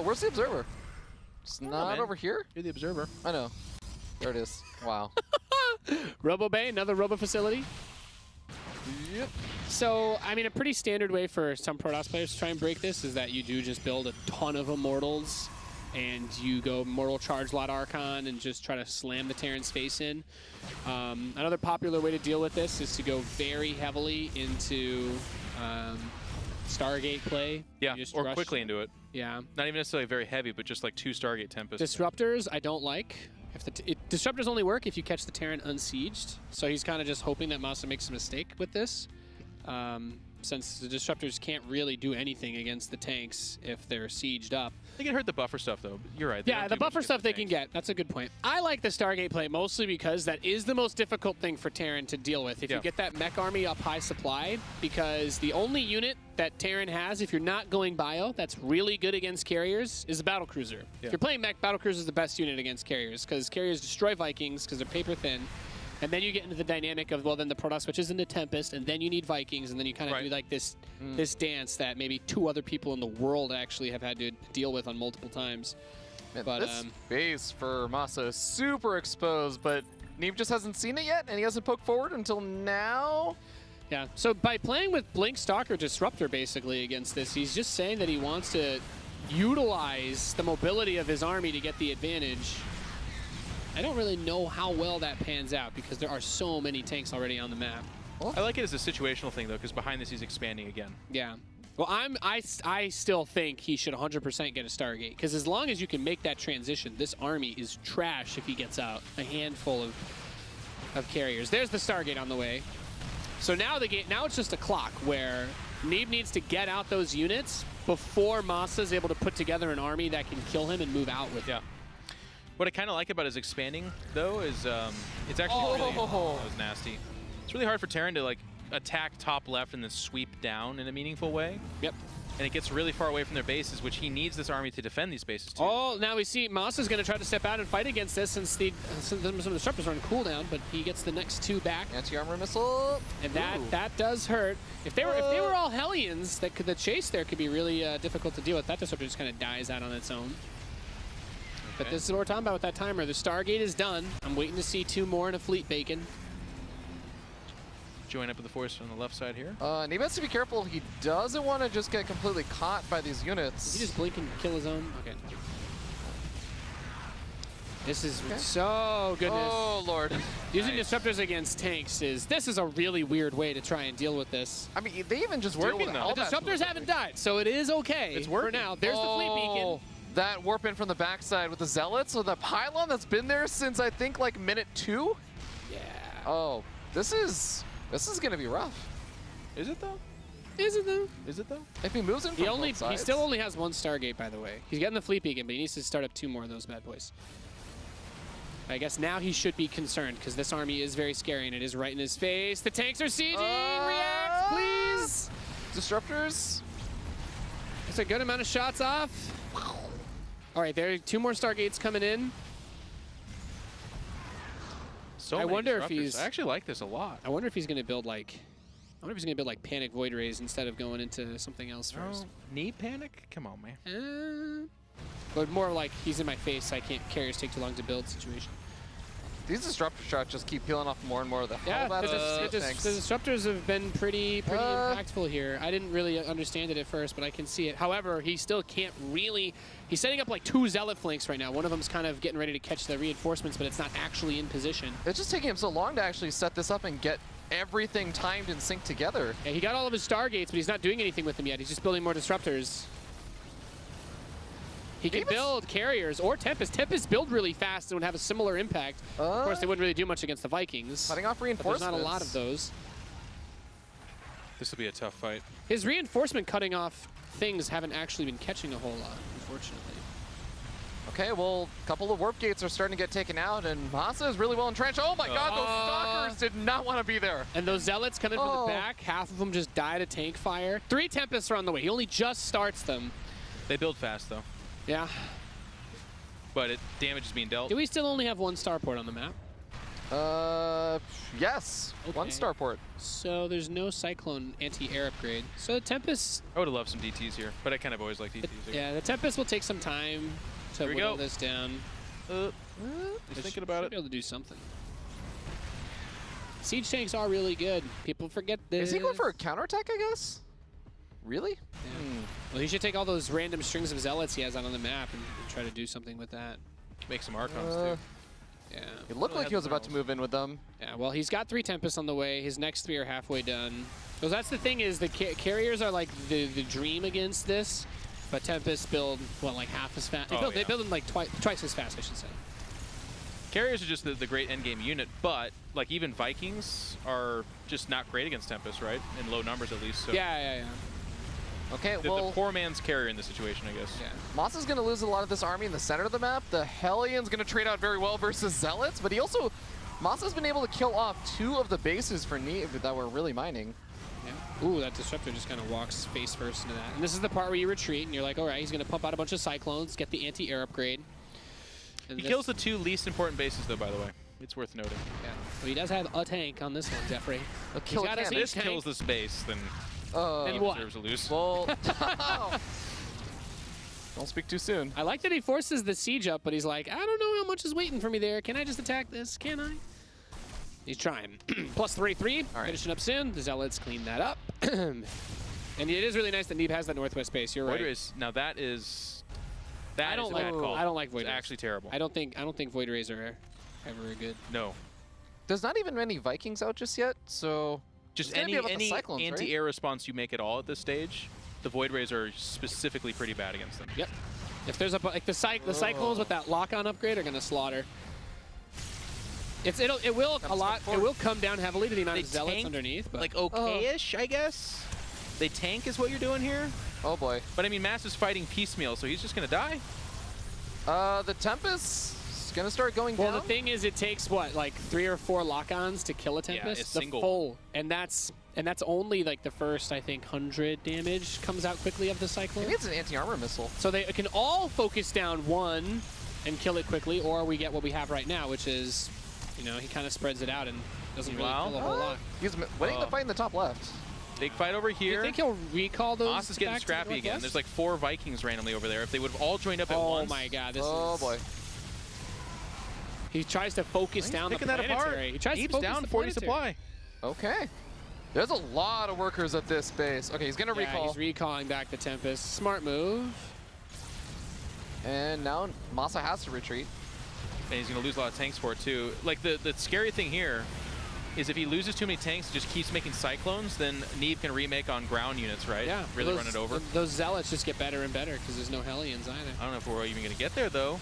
Where's the Observer? It's not man. over here? You're the observer. I know. There it is. Wow. Robo Bay, another Robo facility. Yep. So, I mean, a pretty standard way for some Protoss players to try and break this is that you do just build a ton of Immortals, and you go Mortal Charge Lot Archon and just try to slam the Terran's face in. Another popular way to deal with this is to go very heavily into Stargate play. Yeah, You just or rush- quickly into it. Yeah. Not even necessarily very heavy, but just like 2 Stargate Tempests. Disruptors, I don't like. If disruptors only work if you catch the Terran unsieged. So he's kind of just hoping that MaSa makes a mistake with this. Since the disruptors can't really do anything against the tanks if they're sieged up. They can hurt the buffer stuff, though. You're right. They Yeah, don't the do much buffer against stuff the they can tanks. get. That's a good point. I like the Stargate play mostly because that is the most difficult thing for Terran to deal with. If you get that mech army up high supplied, because the only unit that Terran has, if you're not going bio, that's really good against carriers, is a battlecruiser. If you're playing mech, battlecruiser is the best unit against carriers, because carriers destroy Vikings because they're paper thin. And then you get into the dynamic of, well, then the Protoss switches into Tempest, and then you need Vikings, and then you kind of do like this dance that maybe 2 other people in the world actually have had to deal with on multiple times. Man, But, this base for MaSa is super exposed, but Neeb just hasn't seen it yet, and he hasn't poked forward until now. Yeah, so by playing with Blink, Stalker, Disruptor basically against this, he's just saying that he wants to utilize the mobility of his army to get the advantage. I don't really know how well that pans out because there are so many tanks already on the map. I like it as a situational thing, though, because behind this he's expanding again. Yeah. Well, I still think he should 100% get a Stargate, because as long as you can make that transition, this army is trash if he gets out a handful of carriers. There's the Stargate on the way. So now it's just a clock where Neeb needs to get out those units before MaSa's able to put together an army that can kill him and move out with him. What I kind of like about his expanding, though, is it's actually really... that was nasty. It's really hard for Terran to, like, attack top left and then sweep down in a meaningful way. Yep. And it gets really far away from their bases, which he needs this army to defend these bases too. Oh, now we see MaSa's going to try to step out and fight against this since some of the disruptors are on cooldown, but he gets the next 2 back. Anti-armor missile. And that does hurt. If they were all Hellions, the chase there could be really difficult to deal with. That disruptor just kind of dies out on its own. But this is what we're talking about with that timer. The Stargate is done. I'm waiting to see 2 more in a fleet bacon. Join up with the force on the left side here. Neeb has to be careful. He doesn't want to just get completely caught by these units. Did he just blink and kill his own? Okay. This is so goodness. Oh, Lord. Using disruptors against tanks this is a really weird way to try and deal with this. I mean, they even just working, deal with though. all The that disruptors haven't died, so it is okay. It's for working. now. There's the fleet beacon. That warp in from the backside with the Zealots, so the pylon that's been there since I think like minute 2. Yeah. Oh, this is gonna be rough. Is it though? Is it though? Is it though? If he moves in from both He sides. still only has 1 Stargate, by the way. He's getting the fleet beacon, but he needs to start up 2 more of those bad boys. I guess now he should be concerned because this army is very scary and it is right in his face. The tanks are sieging. React, please. Disruptors. It's a good amount of shots off. All right, there are 2 more Stargates coming in. So I many wonder if disruptors. he's- I actually like this a lot. I wonder if he's going to build like, Panic Void Rays instead of going into something else first. Neeb panic? Come on, man. But more like he's in my face, I can't carriers take too long to build situation. These disruptor shots just keep peeling off more and more of the Yeah, hell the disruptors have been pretty impactful here. I didn't really understand it at first, but I can see it. However, he still can't really. He's setting up like 2 Zealot flanks right now. One of them's kind of getting ready to catch the reinforcements, but it's not actually in position. It's just taking him so long to actually set this up and get everything timed and synced together. Yeah, he got all of his Stargates, but he's not doing anything with them yet. He's just building more disruptors. He can build carriers or Tempest. Tempest build really fast and would have a similar impact. Of course, they wouldn't really do much against the Vikings. Cutting off But reinforcements. there's not a lot of those. This will be a tough fight. His reinforcement cutting off things haven't actually been catching a whole lot, unfortunately. Okay, well, a couple of warp gates are starting to get taken out, and MaSa is really well entrenched. Oh my god, those stalkers did not want to be there. And those Zealots coming from the back, half of them just died of tank fire. 3 Tempests are on the way. He only just starts them. They build fast, though. Yeah. But damage is being dealt. Do we still only have 1 starport on the map? Yes. Okay. 1 starport. So there's no Cyclone anti-air upgrade. So the Tempest, I would have loved some DTs here, but I kind of always like DTs. yeah, the Tempest will take some time to Here we whittle go. this down. Just thinking about Should it. be able to do something. Siege tanks are really good. People forget this. Is he going for a counterattack, I guess? Really? Yeah. Well, he should take all those random strings of Zealots he has out on the map and try to do something with that. Make some Archons, too. Yeah. It looked like he was about to move in with them. Yeah, well, he's got 3 Tempests on the way. His next 3 are halfway done. So that's the thing is the carriers are like the dream against this, but Tempests build, what, like half as fast? They build them like twice as fast, I should say. Carriers are just the great endgame unit, but like even Vikings are just not great against Tempest, right? In low numbers at least. So Yeah. Okay, the well, poor man's carrier in this situation, I guess. Yeah. MaSa's going to lose a lot of this army in the center of the map. The Hellions going to trade out very well versus Zealots, but MaSa's been able to kill off 2 of the bases for Neeb that were really mining. Yeah. Ooh, that Disruptor just kind of walks face first into that. And this is the part where you retreat, and you're like, all right, he's going to pump out a bunch of Cyclones, get the anti-air upgrade. And He kills the 2 least important bases, though, by the way. It's worth noting. Yeah. Well, he does have a tank on this one, Jeffrey. Kill got a cannon. siege This tank. kills this base, then Then he what? deserves to lose. Well, don't speak too soon. I like that he forces the siege up, but he's like, I don't know how much is waiting for me there. Can I just attack this? Can I? He's trying. Plus 3/3. All right. Finishing up soon. The Zealots clean that up. And it is really nice that Neeb has that northwest base. You're Void right. Rays, now that is a bad call. I don't like Void It's Rays. actually terrible. I don't think Void Rays are ever good. No. There's not even many Vikings out just yet, so Just it's gonna be any about the Cyclones, right? anti-air response you make at all at this stage, the Void Rays are specifically pretty bad against them. Yep. If there's like the Cyclones with that lock-on upgrade are gonna slaughter. It will come down heavily to the amount They of Zealots tank, underneath, but like okay-ish, I guess. They tank is what you're doing here. oh boy. But I mean, MaSa's fighting piecemeal, so he's just gonna die. The Tempest is gonna start going well, down. the thing is, it takes what, like 3 or 4 lock-ons to kill a Tempest. it's the single. full, and that's only like the first, I think, 100 damage comes out quickly of the Cyclone. Maybe it's an anti-armor missile. So they can all focus down one and kill it quickly, or we get what we have right now, which is, you know, he kind of spreads it out and doesn't really kill a whole lot. He's winning the fight in the top left. Big fight over You here. think he'll recall those? MaSa's getting back to the scrappy again. northwest? There's like 4 Vikings randomly over there. If they would have all joined up at Oh once. my God! This Oh is. boy. He tries to focus down the Picking that apart. planetary. He tries Neeb's to focus down the 40 planetary. supply. Okay. There's a lot of workers at this base. Okay, he's gonna Yeah, recall. he's recalling back the Tempest. Smart move. And now MaSa has to retreat. And he's going to lose a lot of tanks for it, too. Like, the scary thing here is if he loses too many tanks and just keeps making Cyclones, then Neeb can remake on ground units, right? Yeah. Really run it over. Those Zealots just get better and better because there's no Hellions either. I don't know if we're even going to get there, though.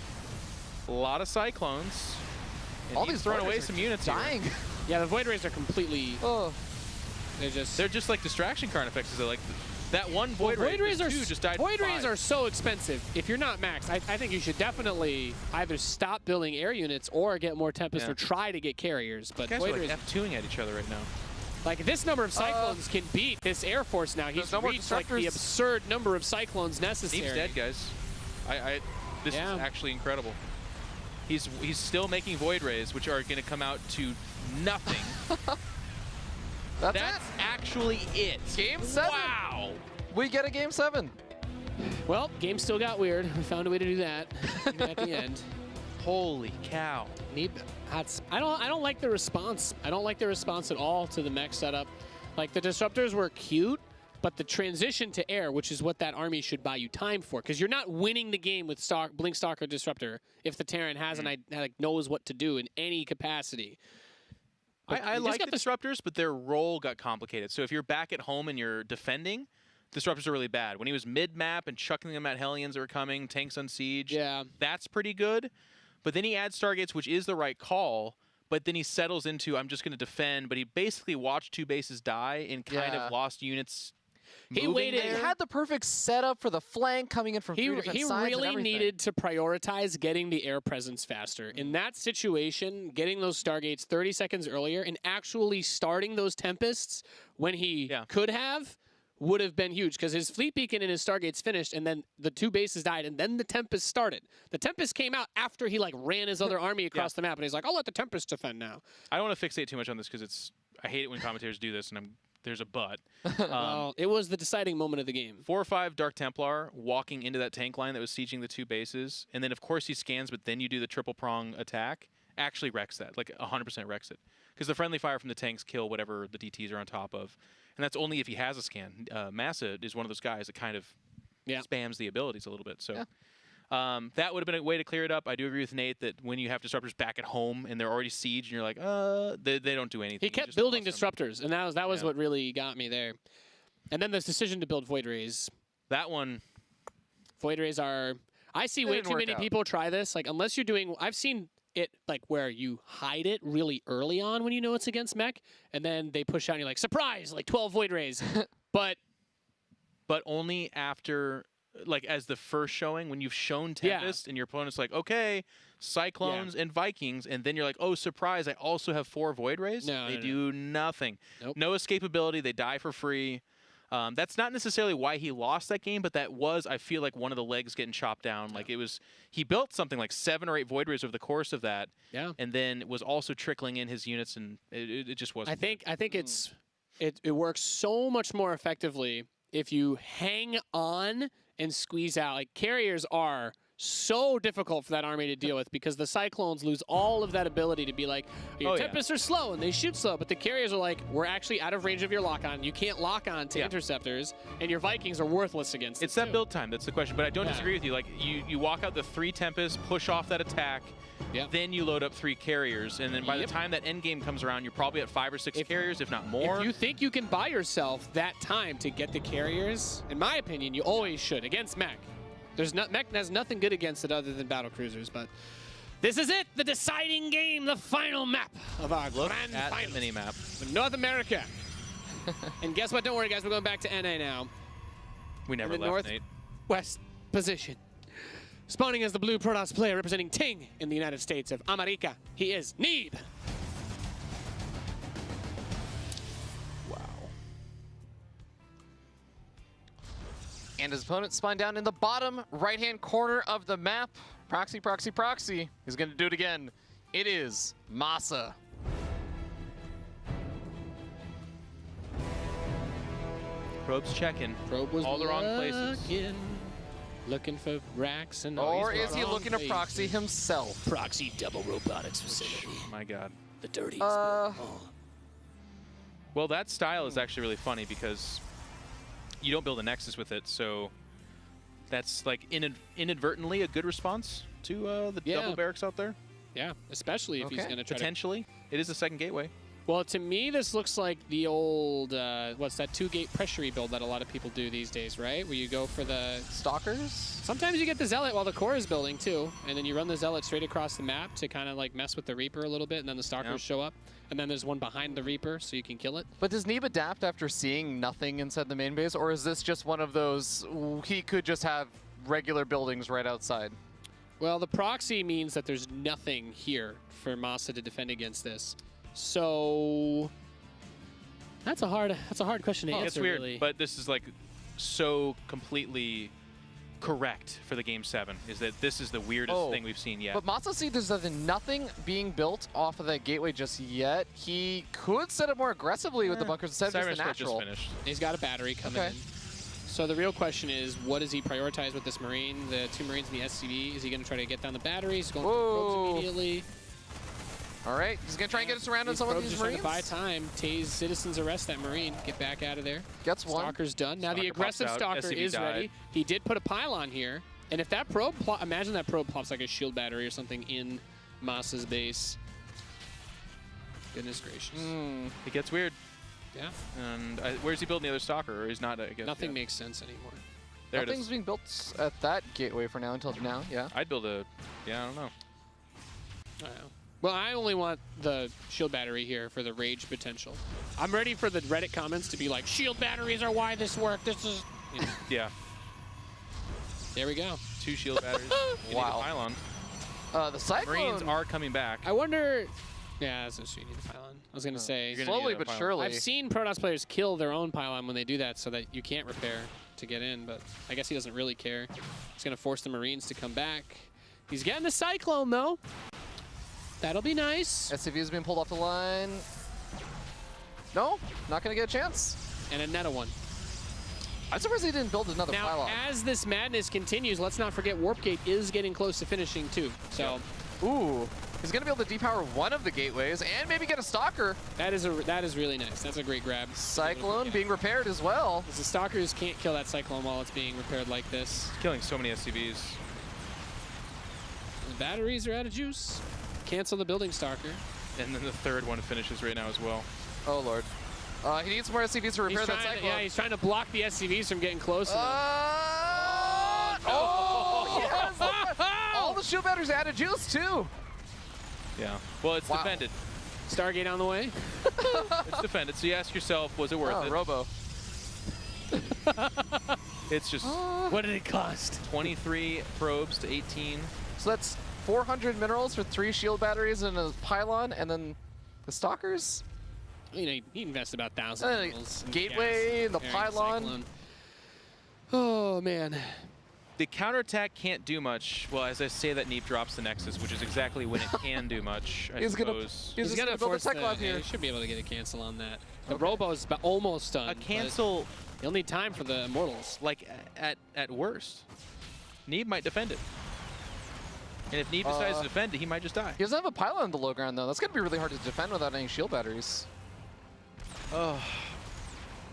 A lot of Cyclones. And All Neeb's these throwing Void away Rays some are units here. dying. Yeah, the Void Rays are completely. Oh. They're just like distraction card effects. Is like that one Void Ray just died. Void Rays are so expensive. If you're not maxed, I think you should definitely either stop building air units or get more Tempest or try to get carriers. But guys Void are like Rays, F2ing at each other right now. like this number of Cyclones can beat this Air Force now. He's no more reached like the Disruptors. absurd number of Cyclones necessary. Neeb's dead, guys. This is actually incredible. He's still making Void Rays, which are going to come out to nothing. That's actually it. Game 7. Wow. We get a Game 7. Well, game still got weird. We found a way to do that even at the end. Holy cow. Neeb, I don't like the response. I don't like the response at all to the mech setup. Like, the disruptors were cute, but the transition to air, which is what that army should buy you time for, because you're not winning the game with Blink Stalker Disruptor if the Terran has knows what to do in any capacity. I like the disruptors, but their role got complicated. So if you're back at home and you're defending, disruptors are really bad. When he was mid-map and chucking them at Hellions that were coming, tanks on siege, that's pretty good. But then he adds Stargates, which is the right call, but then he settles into, I'm just going to defend, but he basically watched 2 bases die and kind of lost units. He waited. He had the perfect setup for the flank coming in from 3 different sides. He really needed to prioritize getting the air presence faster. In that situation, getting those Stargates 30 seconds earlier and actually starting those Tempests when he could have would have been huge, because his fleet beacon and his Stargates finished, and then the 2 bases died, and then the Tempest started. The Tempest came out after he ran his other army across the map, and he's like, I'll let the Tempest defend now. I don't want to fixate too much on this because I hate it when commentators do this, and there's a but. Well, it was the deciding moment of the game. 4 or 5 Dark Templar walking into that tank line that was sieging the 2 bases, and then of course he scans, but then you do the triple prong attack, actually wrecks that, like 100% wrecks it. Because the friendly fire from the tanks kill whatever the DTs are on top of. And that's only if he has a scan. MaSa is one of those guys that kind of spams the abilities a little bit. So that would have been a way to clear it up. I do agree with Nate that when you have disruptors back at home and they're already sieged and you're like, they don't do anything. He kept building disruptors, and that was what really got me there. And then this decision to build Void Rays. That one. Void Rays are... I see way too many people try this. Like, unless you're doing... I've seen it where you hide it really early on when you know it's against mech, and then they push out and you're like, surprise, like 12 Void Rays. but only after, like, as the first showing, when you've shown Tempest and your opponent's like, okay, Cyclones and Vikings, and then you're like, oh, surprise, I also have 4 Void Rays. They do nothing. Nope. No escapability. They die for free. That's not necessarily why he lost that game, but that was, I feel like, one of the legs getting chopped down. Like, it was, he built something like 7 or 8 Void Rays over the course of that, and then was also trickling in his units, and it just wasn't. I think it works so much more effectively if you hang on and squeeze out. Like, carriers are so difficult for that army to deal with because the Cyclones lose all of that ability to be like, your Tempests are slow and they shoot slow, but the carriers are like, we're actually out of range of your lock-on. You can't lock on to interceptors, and your Vikings are worthless against it. It's that build time. That's the question. But I don't disagree with you. Like, you walk out the 3 Tempests, push off that attack, then you load up 3 carriers, and then by the time that end game comes around, you're probably at 5 or 6 carriers, if not more. If you think you can buy yourself that time to get the carriers, in my opinion, you always should against mech. Mech has nothing good against it other than battle cruisers, but this is it, the deciding game, the final map of our grand final mini map. North America. And guess what? Don't worry, guys. We're going back to NA now. We never left, Nate. Northwest position. Spawning as the blue Protoss player representing Ting in the United States of America. He is Neeb. And his opponent spawned down in the bottom right-hand corner of the map. Proxy, proxy, proxy. He's going to do it again. It is MaSa. Probe's checking. Probe was all the wrong places. Looking for racks and... Or is he looking to proxy himself? Proxy double robotics facility. My God. The dirty. Well, that style is actually really funny because you don't build a Nexus with it, so that's like inadvertently a good response to the double barracks out there. Yeah, especially if he's going to try potentially. It is a second gateway. Well, to me, this looks like the old, what's that, 2-gate pressure build that a lot of people do these days, right? Where you go for the... Stalkers? Sometimes you get the Zealot while the core is building, too. And then you run the Zealot straight across the map to kind of like mess with the Reaper a little bit, and then the Stalkers show up. And then there's one behind the Reaper, so you can kill it. But does Neeb adapt after seeing nothing inside the main base, or is this just one of those, he could just have regular buildings right outside? Well, the proxy means that there's nothing here for MaSa to defend against this. So that's a hard question to answer. It's weird, really. but this is like so completely correct for the Game 7, is that this is the weirdest thing we've seen yet. But MaSa see there's nothing being built off of that gateway just yet. He could set up more aggressively with the bunkers instead of just the natural. Just finished. He's got a battery coming in. So the real question is, what does he prioritize with this Marine? The 2 Marines in the SCV. Is he going to try to get down the batteries? Going for probes immediately. All right, he's going to try and get us around on some of these Marines. Trying to buy time. Tase Citizens arrest that Marine. Get back out of there. Gets one. Stalker's done. Now the aggressive Stalker is ready. He did put a pylon here. And if that probe, imagine that probe plops like a shield battery or something in MaSa's base. Goodness gracious. It gets weird. Yeah. And where's he building the other Stalker? Or he's not, I guess. Nothing makes sense anymore. There Nothing's being built at that gateway for now until now, yeah. I'd build a, I don't know. I don't know. Well, I only want the shield battery here for the rage potential. I'm ready for the Reddit comments to be like, shield batteries are why this worked. This is... You know. Yeah. There we go. 2 shield batteries. You Wow. need a pylon. The Cyclone. Marines are coming back. I wonder... Yeah, that's what you need a pylon. I was going to say... Slowly but surely. I've seen Protoss players kill their own pylon when they do that so that you can't repair to get in, but I guess he doesn't really care. He's going to force the Marines to come back. He's getting a Cyclone, though. That'll be nice. SCV is being pulled off the line. No, not going to get a chance. And a Netta one. I'm surprised he didn't build another now, pylon. as this madness continues, let's not forget Warp Gate is getting close to finishing, too. So, Ooh, he's going to be able to depower one of the gateways and maybe get a Stalker. that is really nice. That's a great grab. Cyclone being repaired as well. Because the Stalkers can't kill that Cyclone while it's being repaired like this. He's killing so many SCVs. The batteries are out of juice. Cancel the Building Stalker. And then the 3rd one finishes right now as well. Oh, Lord. He needs more SCVs to repair that Cyclone. Yeah, he's trying to block the SCVs from getting close enough. Yes! All the shield batteries added juice, too. Yeah. Well, it's defended. Stargate on the way. It's defended. So you ask yourself, was it worth it? Robo. It's just What did it cost? 23 probes to 18. So that's 400 minerals for 3 shield batteries and a pylon, and then the Stalkers? You know, he invested about 1,000 minerals in Gateway, gas, the repairing pylon. Cyclone. Oh, man. The counterattack can't do much. Well, as I say that, Neeb drops the Nexus, which is exactly when it can do much, I suppose. He's going to build a tech lab here. He should be able to get a cancel on that. The Robo's almost done. A cancel, he'll need time for the Immortals. like, at worst. Neeb might defend it. And if Neeb decides to defend it, he might just die. He doesn't have a pylon on the low ground, though. That's going to be really hard to defend without any shield batteries. Oh,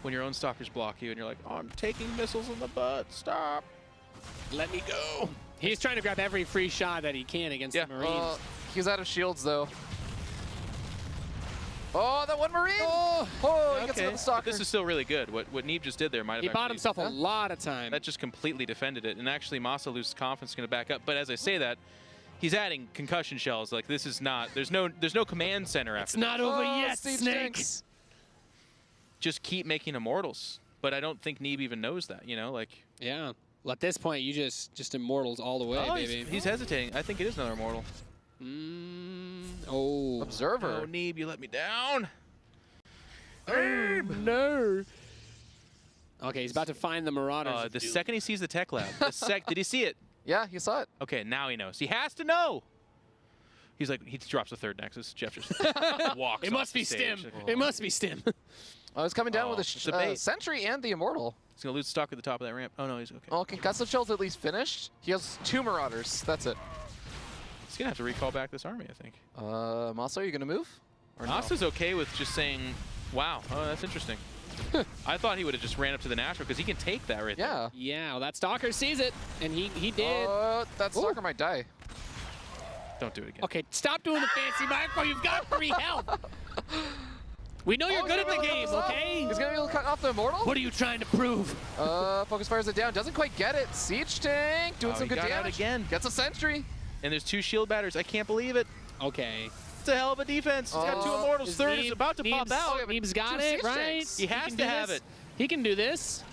when your own stalkers block you and you're like, oh, I'm taking missiles in the butt, stop. Let me go. He's trying to grab every free shot that he can against the Marines. He's out of shields, though. Oh, that one Marine! He gets another Stalker. But this is still really good. What Neeb just did there might have He bought himself a lot of time. That just completely defended it. And actually, MaSa loses confidence, going to back up. But as I say that, he's adding concussion shells. Like, this is not, there's no command center after It's not over yet, Steve Snakes. Just keep making Immortals. But I don't think Neeb even knows that, you know? Like, yeah. Well, at this point, you just Immortals all the way, baby. He's hesitating. I think it is another Immortal. Observer. Oh, Neeb, you let me down. Oh, no. Okay, he's about to find the Marauders. The second he sees the tech lab, did he see it? Yeah, he saw it. Okay, now he knows. He has to know. He's like, he drops the 3rd Nexus. Jeff just walks. It must be Stim. It must be Stim. Oh, he's coming down with a Sentry and the Immortal. He's going to lose stock at the top of that ramp. Oh, no, he's okay. Oh, concussive shell's at least finished. He has 2 Marauders. That's it. He's going to have to recall back this army, I think. MaSa, are you going to move? MaSa's okay with just saying, wow, oh, that's interesting. I thought he would have just ran up to the natural because he can take that right there. Yeah, well, that Stalker sees it, and he did. That Stalker might die. Don't do it again. Okay, stop doing the fancy micro. You've got free health. We know you're good at the game, okay? He's going to be able to cut off the Immortal? What are you trying to prove? Focus fires it down. Doesn't quite get it. Siege Tank doing some good got damage. out again. Gets a Sentry. And there's 2 shield batters. I can't believe it. Okay. It's a hell of a defense. He's got 2 Immortals. 3rd is about to pop out. Neeb's got it, right? He has to have it. He can do this.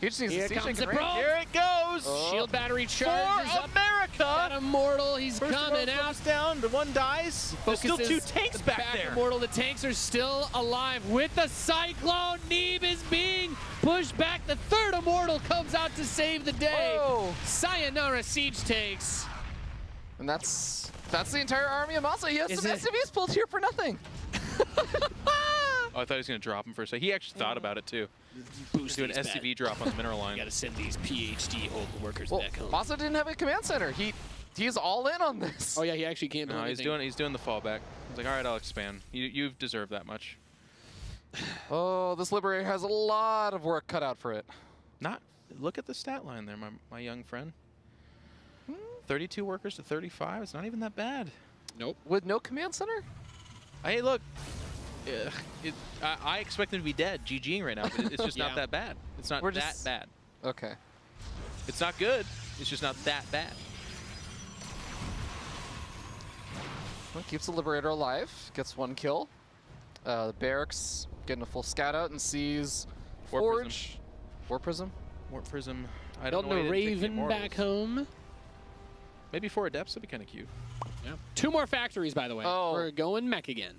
He just needs Here to see comes chicken the range. probe. Here it goes. Shield battery For charges up. America. Got Immortal. He's First coming one out. goes down. The one dies. There's still Focuses 2 tanks the back there. Immortal. The tanks are still alive with the Cyclone. Neeb is being pushed back. The third Immortal comes out to save the day. Whoa. Sayonara siege tanks. And that's the entire army of MaSa. He has Is some it- SCVs pulled here for nothing. Oh, I thought he was going to drop him for a second. He actually thought about it, too. Boost Do an these SCV drop on the mineral line. Got to send these PhD old workers Well, back home. MaSa didn't have a command center. He's all in on this. Oh yeah, he actually can't do No, anything. he's doing the fallback. He's like, all right, I'll expand. You've deserved that much. Oh, this Liberator has a lot of work cut out for it. Look at the stat line there, my young friend. 32 workers to 35. It's not even that bad. Nope. With no command center? Hey, look. I expect them to be dead, GGing right now, but it's just Yeah. not that bad. It's not We're that just- bad. Okay. It's not good. It's just not that bad. Well, keeps the Liberator alive. Gets 1 kill. The Barracks getting a full scout out and sees War Prism. Forge. War Prism? Warp Prism. I don't know Building why a they didn't take the Raven back Immortals. home. Maybe 4 Adepts would be kind of cute. Yeah. 2 more factories, by the way. Oh. We're going mech again.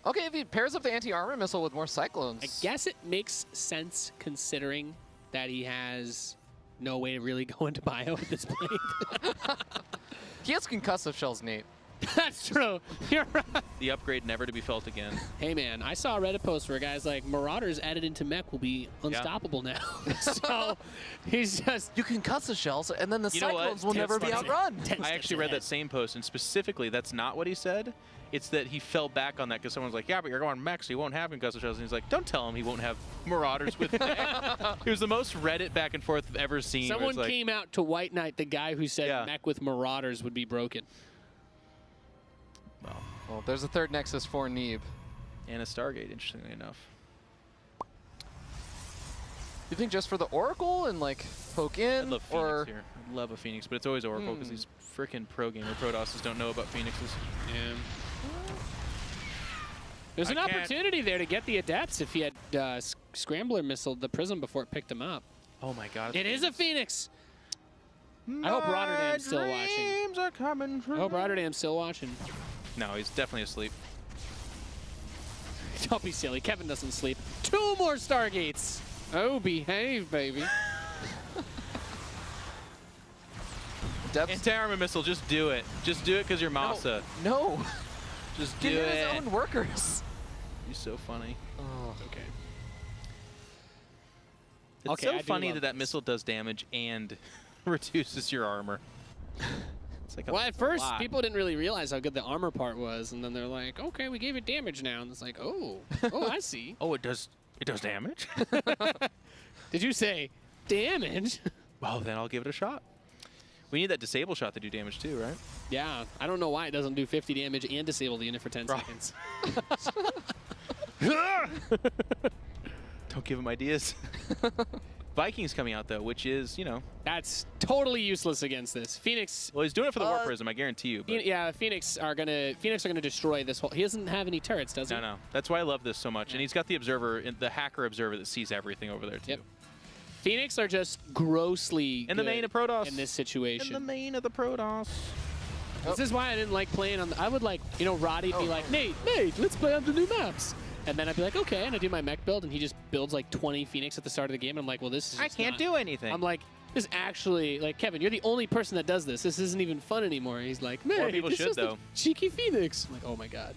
Okay, if he pairs up the anti-armor missile with more Cyclones. I guess it makes sense considering that he has no way to really go into bio at this point. He has concussive shells, Nate. That's true. You're right. The upgrade never to be felt again. Hey man, I saw a Reddit post where guys like Marauders added into mech will be unstoppable now. So he's just You concuss the shells, and then the You know what? Cyclones will never be steps outrun. 10 I steps actually read ahead. that same post, and specifically, that's not what he said. It's that he fell back on that because someone's like, yeah, but you're going mech, so you won't have concussive shells. And he's like, don't tell him he won't have Marauders with mech. It was the most Reddit back and forth I've ever seen. where Someone it's like, came out to White Knight, the guy who said Yeah. mech with Marauders would be broken. Well, there's a third Nexus for Neeb. and a Stargate, interestingly enough. You think just for the Oracle and like poke I in, love or Phoenix here. I love a Phoenix, but it's always Oracle because these freaking pro gamer Protosses don't know about Phoenixes. Yeah. There's an I can't- opportunity there to get the Adepts if he had Scrambler missile the Prism before it picked him up. Oh my God! It is a Phoenix. I hope Rotterdam's still watching. Dreams are coming true. I hope Rotterdam's still watching. No, he's definitely asleep. Don't be silly. Kevin doesn't sleep. 2 more Stargates. Oh, behave, baby. Depths? Anti-armor missile, just do it. Just do it because you're MaSa. No. Just do Give him it. his own workers. You're so funny. Oh. Okay. It's Okay, I so do funny love that this. missile does damage and reduces your armor. It's like Well, at a first, lot. people didn't really realize how good the armor part was, and then they're like, okay, we gave it damage now. And it's like, oh, I see. Oh, it does damage? Did you say damage? Well, then I'll give it a shot. We need that disable shot to do damage too, right? Yeah, I don't know why it doesn't do 50 damage and disable the unit for 10 Bro. seconds. Don't give him ideas. Vikings coming out though, which is, you know, That's totally useless against this. Phoenix, well, he's doing it for the War Prism, I guarantee you. But yeah, Phoenix are gonna destroy this whole. He doesn't have any turrets, does he? no. That's why I love this so much. And he's got the observer, the hacker observer that sees everything over there too. Yep. Phoenix are just grossly In the good main of Protoss. in this In situation. the main of the Protoss. This is why I didn't like playing on. I would like, Roddy'd be like, Nate, let's play on the new maps. And then I'd be like, okay, and I do my mech build, and he just builds like 20 Phoenix at the start of the game, and I'm like, well, this is I just can't not- do anything. I'm like, this actually, like, Kevin, you're the only person that does this. This isn't even fun anymore. And he's like, man, More people this should, is the though. cheeky Phoenix. I'm like, oh my god.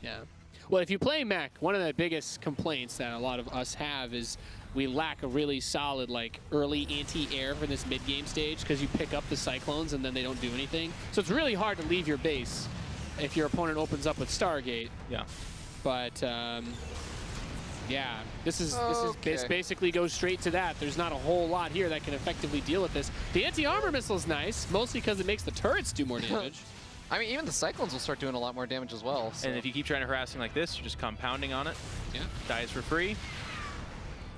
Yeah. Well, if you play mech, one of the biggest complaints that a lot of us have is we lack a really solid, like, early anti-air for this mid-game stage because you pick up the Cyclones and then they don't do anything. So it's really hard to leave your base if your opponent opens up with Stargate. Yeah. But yeah, this Okay. basically goes straight to that. There's not a whole lot here that can effectively deal with this. The anti-armor missile is nice, mostly because it makes the turrets do more damage. I mean, even the Cyclones will start doing a lot more damage as well. So. And if you keep trying to harass him like this, you're just compounding on it. Yeah. Dies for free.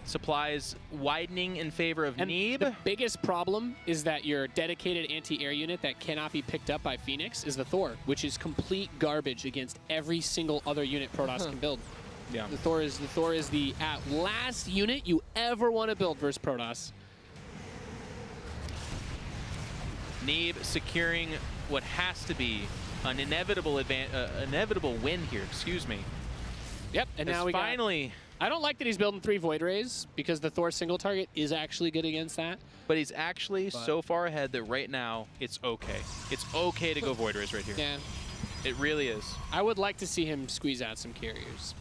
Supplies widening in favor of And Neeb. the biggest problem is that your dedicated anti-air unit that cannot be picked up by Phoenix is the Thor, which is complete garbage against every single other unit Protoss can build. Yeah. The Thor is the last unit you ever want to build versus Protoss. Neeb securing what has to be an inevitable win here. Excuse me. Yep, and now we finally. I don't like that he's building 3 Void Rays because the Thor single target is actually good against that. But he's actually so far ahead that right now it's okay. It's okay to go Void Rays right here. Yeah. It really is. I would like to see him squeeze out some carriers.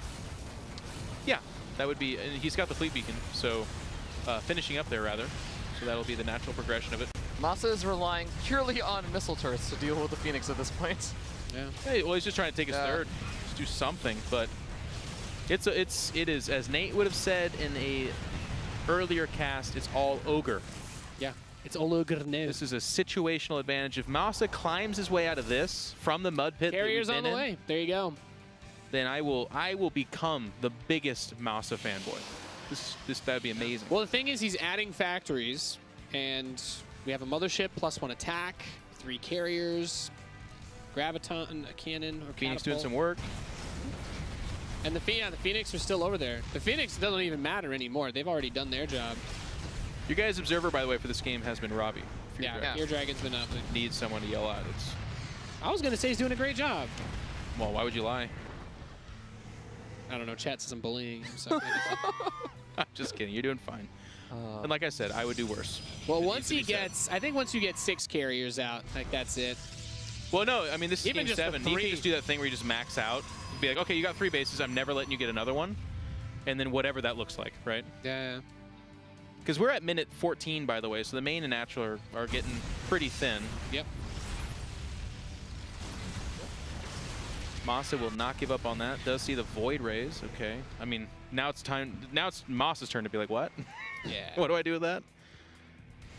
Yeah, that would be, and he's got the fleet beacon, so finishing up there rather. So that'll be the natural progression of it. MaSa is relying purely on missile turrets to deal with the Phoenix at this point. Yeah. Hey, well, he's just trying to take his third, just do something, but it is, as Nate would have said in a earlier cast, it's all ogre. Yeah, it's all ogre now. This is a situational advantage. If MaSa climbs his way out of this from the mud pit, Carriers on the way. There you go. Then I will become the biggest MaSa fanboy. That'd be amazing. Well, the thing is, he's adding factories, and we have a mothership plus 1 attack, 3 carriers, graviton, a cannon, or Phoenix catapult. doing some work. And the Phoenix are still over there. The Phoenix doesn't even matter anymore. They've already done their job. Your guys' observer, by the way, for this game has been Robbie. Yeah, Fear Dragon's been up. Needs someone to yell at. I was going to say he's doing a great job. Well, why would you lie? I don't know. Chat says I'm bullying him. So I'm just kidding. You're doing fine. And like I said, I would do worse. well, once he gets, I think once you get 6 carriers out, like that's it. Well, no, I mean, this is Even game just the 7. You 3. can just do that thing where you just max out. Be like, okay, you got 3 bases. I'm never letting you get another one. And then whatever that looks like, right? Yeah. Because we're at minute 14, by the way, so the main and natural are getting pretty thin. Yep. MaSa will not give up on that. Does see the Void Rays. Okay. I mean, now it's time. Now it's MaSa's turn to be like, what? Yeah. What do I do with that?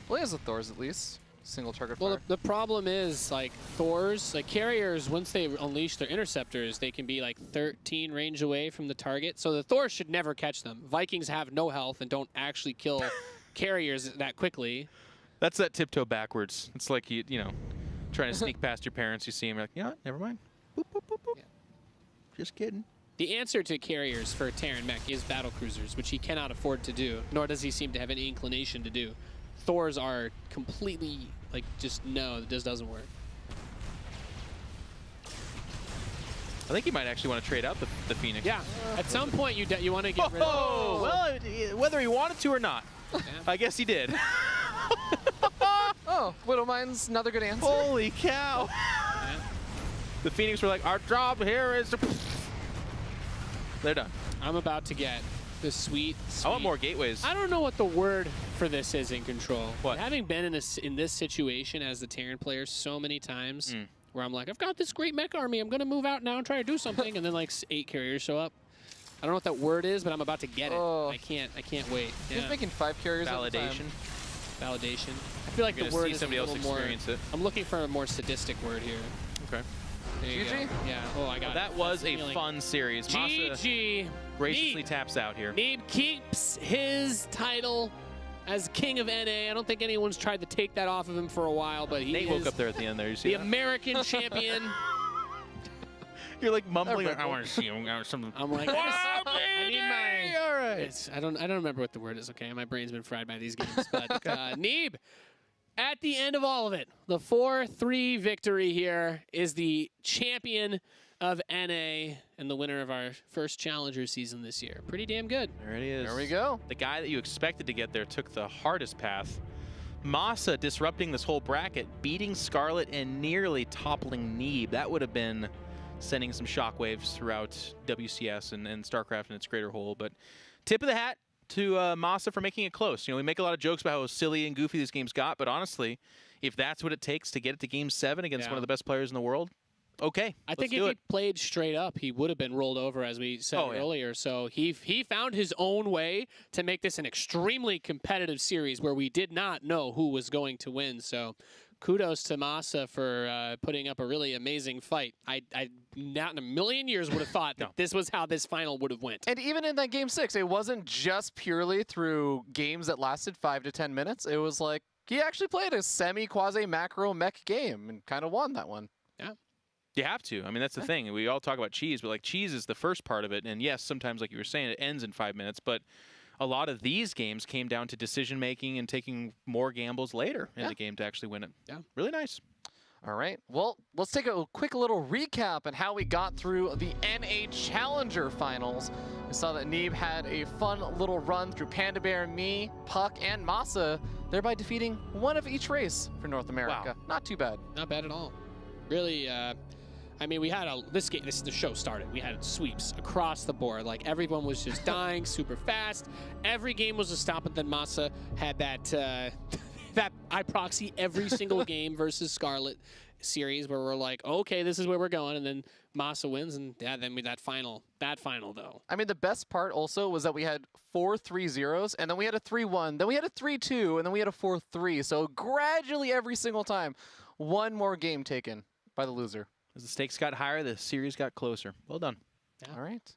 Well, he has the Thors at least. Single target Well, fire. the problem is, like, Thors, like, carriers, once they unleash their interceptors, they can be, like, 13 range away from the target. So the Thors should never catch them. Vikings have no health and don't actually kill carriers that quickly. That's that tiptoe backwards. It's like, you know, trying to sneak past your parents. You see them, you're like, yeah, never mind. Boop, boop, boop, boop. Yeah. Just kidding. The answer to carriers for Terran Mech is battle cruisers, which he cannot afford to do, nor does he seem to have any inclination to do. Thors are completely, like, just no, this doesn't work. I think he might actually want to trade out the Phoenix. Yeah, at some point you want to get rid of. Oh, well, whether he wanted to or not, Yeah. I guess he did. Oh, Widowmine's another good answer. Holy cow. Yeah. The Phoenix were like, our job here is to... They're done. I'm about to get the sweet. I want more gateways. I don't know what the word for this is in Control. What? Having been in this situation as the Terran player so many times, where I'm like, I've got this great mech army, I'm gonna move out now and try to do something, and then like 8 carriers show up. I don't know what that word is, but I'm about to get it. Oh. I can't wait. He's Yeah. making 5 carriers at a time. Validation. Validation. I feel like You're the gonna word see is somebody a else little more. experience it. I'm looking for a more sadistic word here. Okay. There you GG? go. Yeah. Oh, I got Well, it. that was a Feeling. fun series. MaSa GG. graciously Neeb. taps out here. Neeb keeps his title as King of NA. I don't think anyone's tried to take that off of him for a while, but he Nate is woke up there at the end there. You see the that? American champion. You're like mumbling. Red I Bull. want to see him. Something. I'm like, Wow, I need my. All right. I don't remember what the word is. Okay, my brain's been fried by these games. But Neeb, at the end of all of it, the 4-3 victory here is the champion of NA and the winner of our first Challenger season this year. Pretty damn good. There it is. There we go. The guy that you expected to get there took the hardest path. MaSa disrupting this whole bracket, beating Scarlet and nearly toppling Neeb. That would have been sending some shockwaves throughout WCS and StarCraft and its greater whole. But tip of the hat to MaSa for making it close. You know, we make a lot of jokes about how silly and goofy these games got, but honestly, if that's what it takes to get it to Game 7 against one of the best players in the world, okay, I think if he played straight up, he would have been rolled over, as we said earlier. So he found his own way to make this an extremely competitive series where we did not know who was going to win. So kudos to MaSa for putting up a really amazing fight. I not in a million years would have thought that this was how this final would have went. And even in that Game 6, it wasn't just purely through games that lasted 5 to 10 minutes. It was like he actually played a semi-quasi-macro mech game and kind of won that one. You have to. I mean, that's the thing. We all talk about cheese, but like cheese is the first part of it. And yes, sometimes, like you were saying, it ends in 5 minutes. But a lot of these games came down to decision making and taking more gambles later in the game to actually win it. Yeah. Really nice. All right. Well, let's take a quick little recap on how we got through the NA Challenger Finals. We saw that Neeb had a fun little run through Panda Bear, me, Puck, and MaSa, thereby defeating one of each race for North America. Wow. Not too bad. Not bad at all. Really, I mean, we had the show started. We had sweeps across the board. Like, everyone was just dying super fast. Every game was a stop, and then MaSa had that that I proxy every single game versus Scarlet series where we're like, okay, this is where we're going, and then MaSa wins, and yeah, then we that final though. I mean, the best part also was that we had 4 3-0s, and then we had a 3-1, then we had a 3-2, and then we had a 4-3. So gradually every single time, one more game taken by the loser. As the stakes got higher, the series got closer. Well done. Yeah. All right.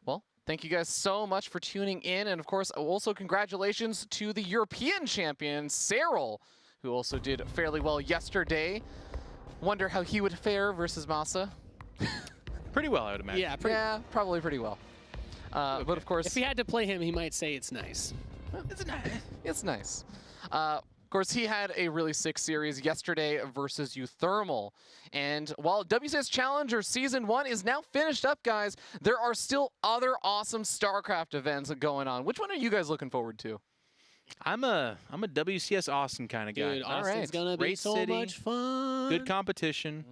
Well, thank you guys so much for tuning in. And of course, also congratulations to the European champion, Cyril, who also did fairly well yesterday. Wonder how he would fare versus MaSa. Pretty well, I would imagine. Yeah, probably pretty well. But of course, if he had to play him, he might say it's nice. it's nice. Of course, he had a really sick series yesterday versus Euthermal. And while WCS Challenger Season 1 is now finished up, guys, there are still other awesome StarCraft events going on. Which one are you guys looking forward to? I'm a WCS Austin kind of guy. Dude, Austin's gonna be Great so city, much fun. Good competition,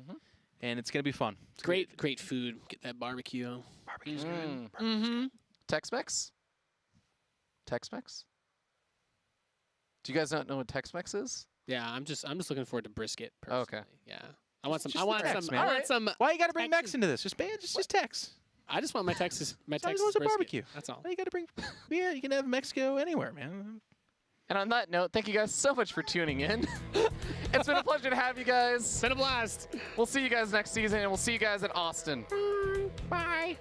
and it's gonna be fun. It's Great food. Get that barbecue. Barbecue's good. Tex-Mex? Tex-Mex? Do you guys not know what Tex-Mex is? Yeah, I'm just looking forward to brisket. Personally. Okay. Yeah. I want some. Just I want Tex, some. man. I want some. Why you gotta bring Texas- Mex into this? Just Tex. I just want my Texas. My As long as Texas it's a brisket. barbecue. That's all. Why you gotta bring? Yeah, you can have Mexico anywhere, man. And on that note, thank you guys so much for tuning in. It's been a pleasure to have you guys. It's been a blast. We'll see you guys next season, and we'll see you guys at Austin. Bye.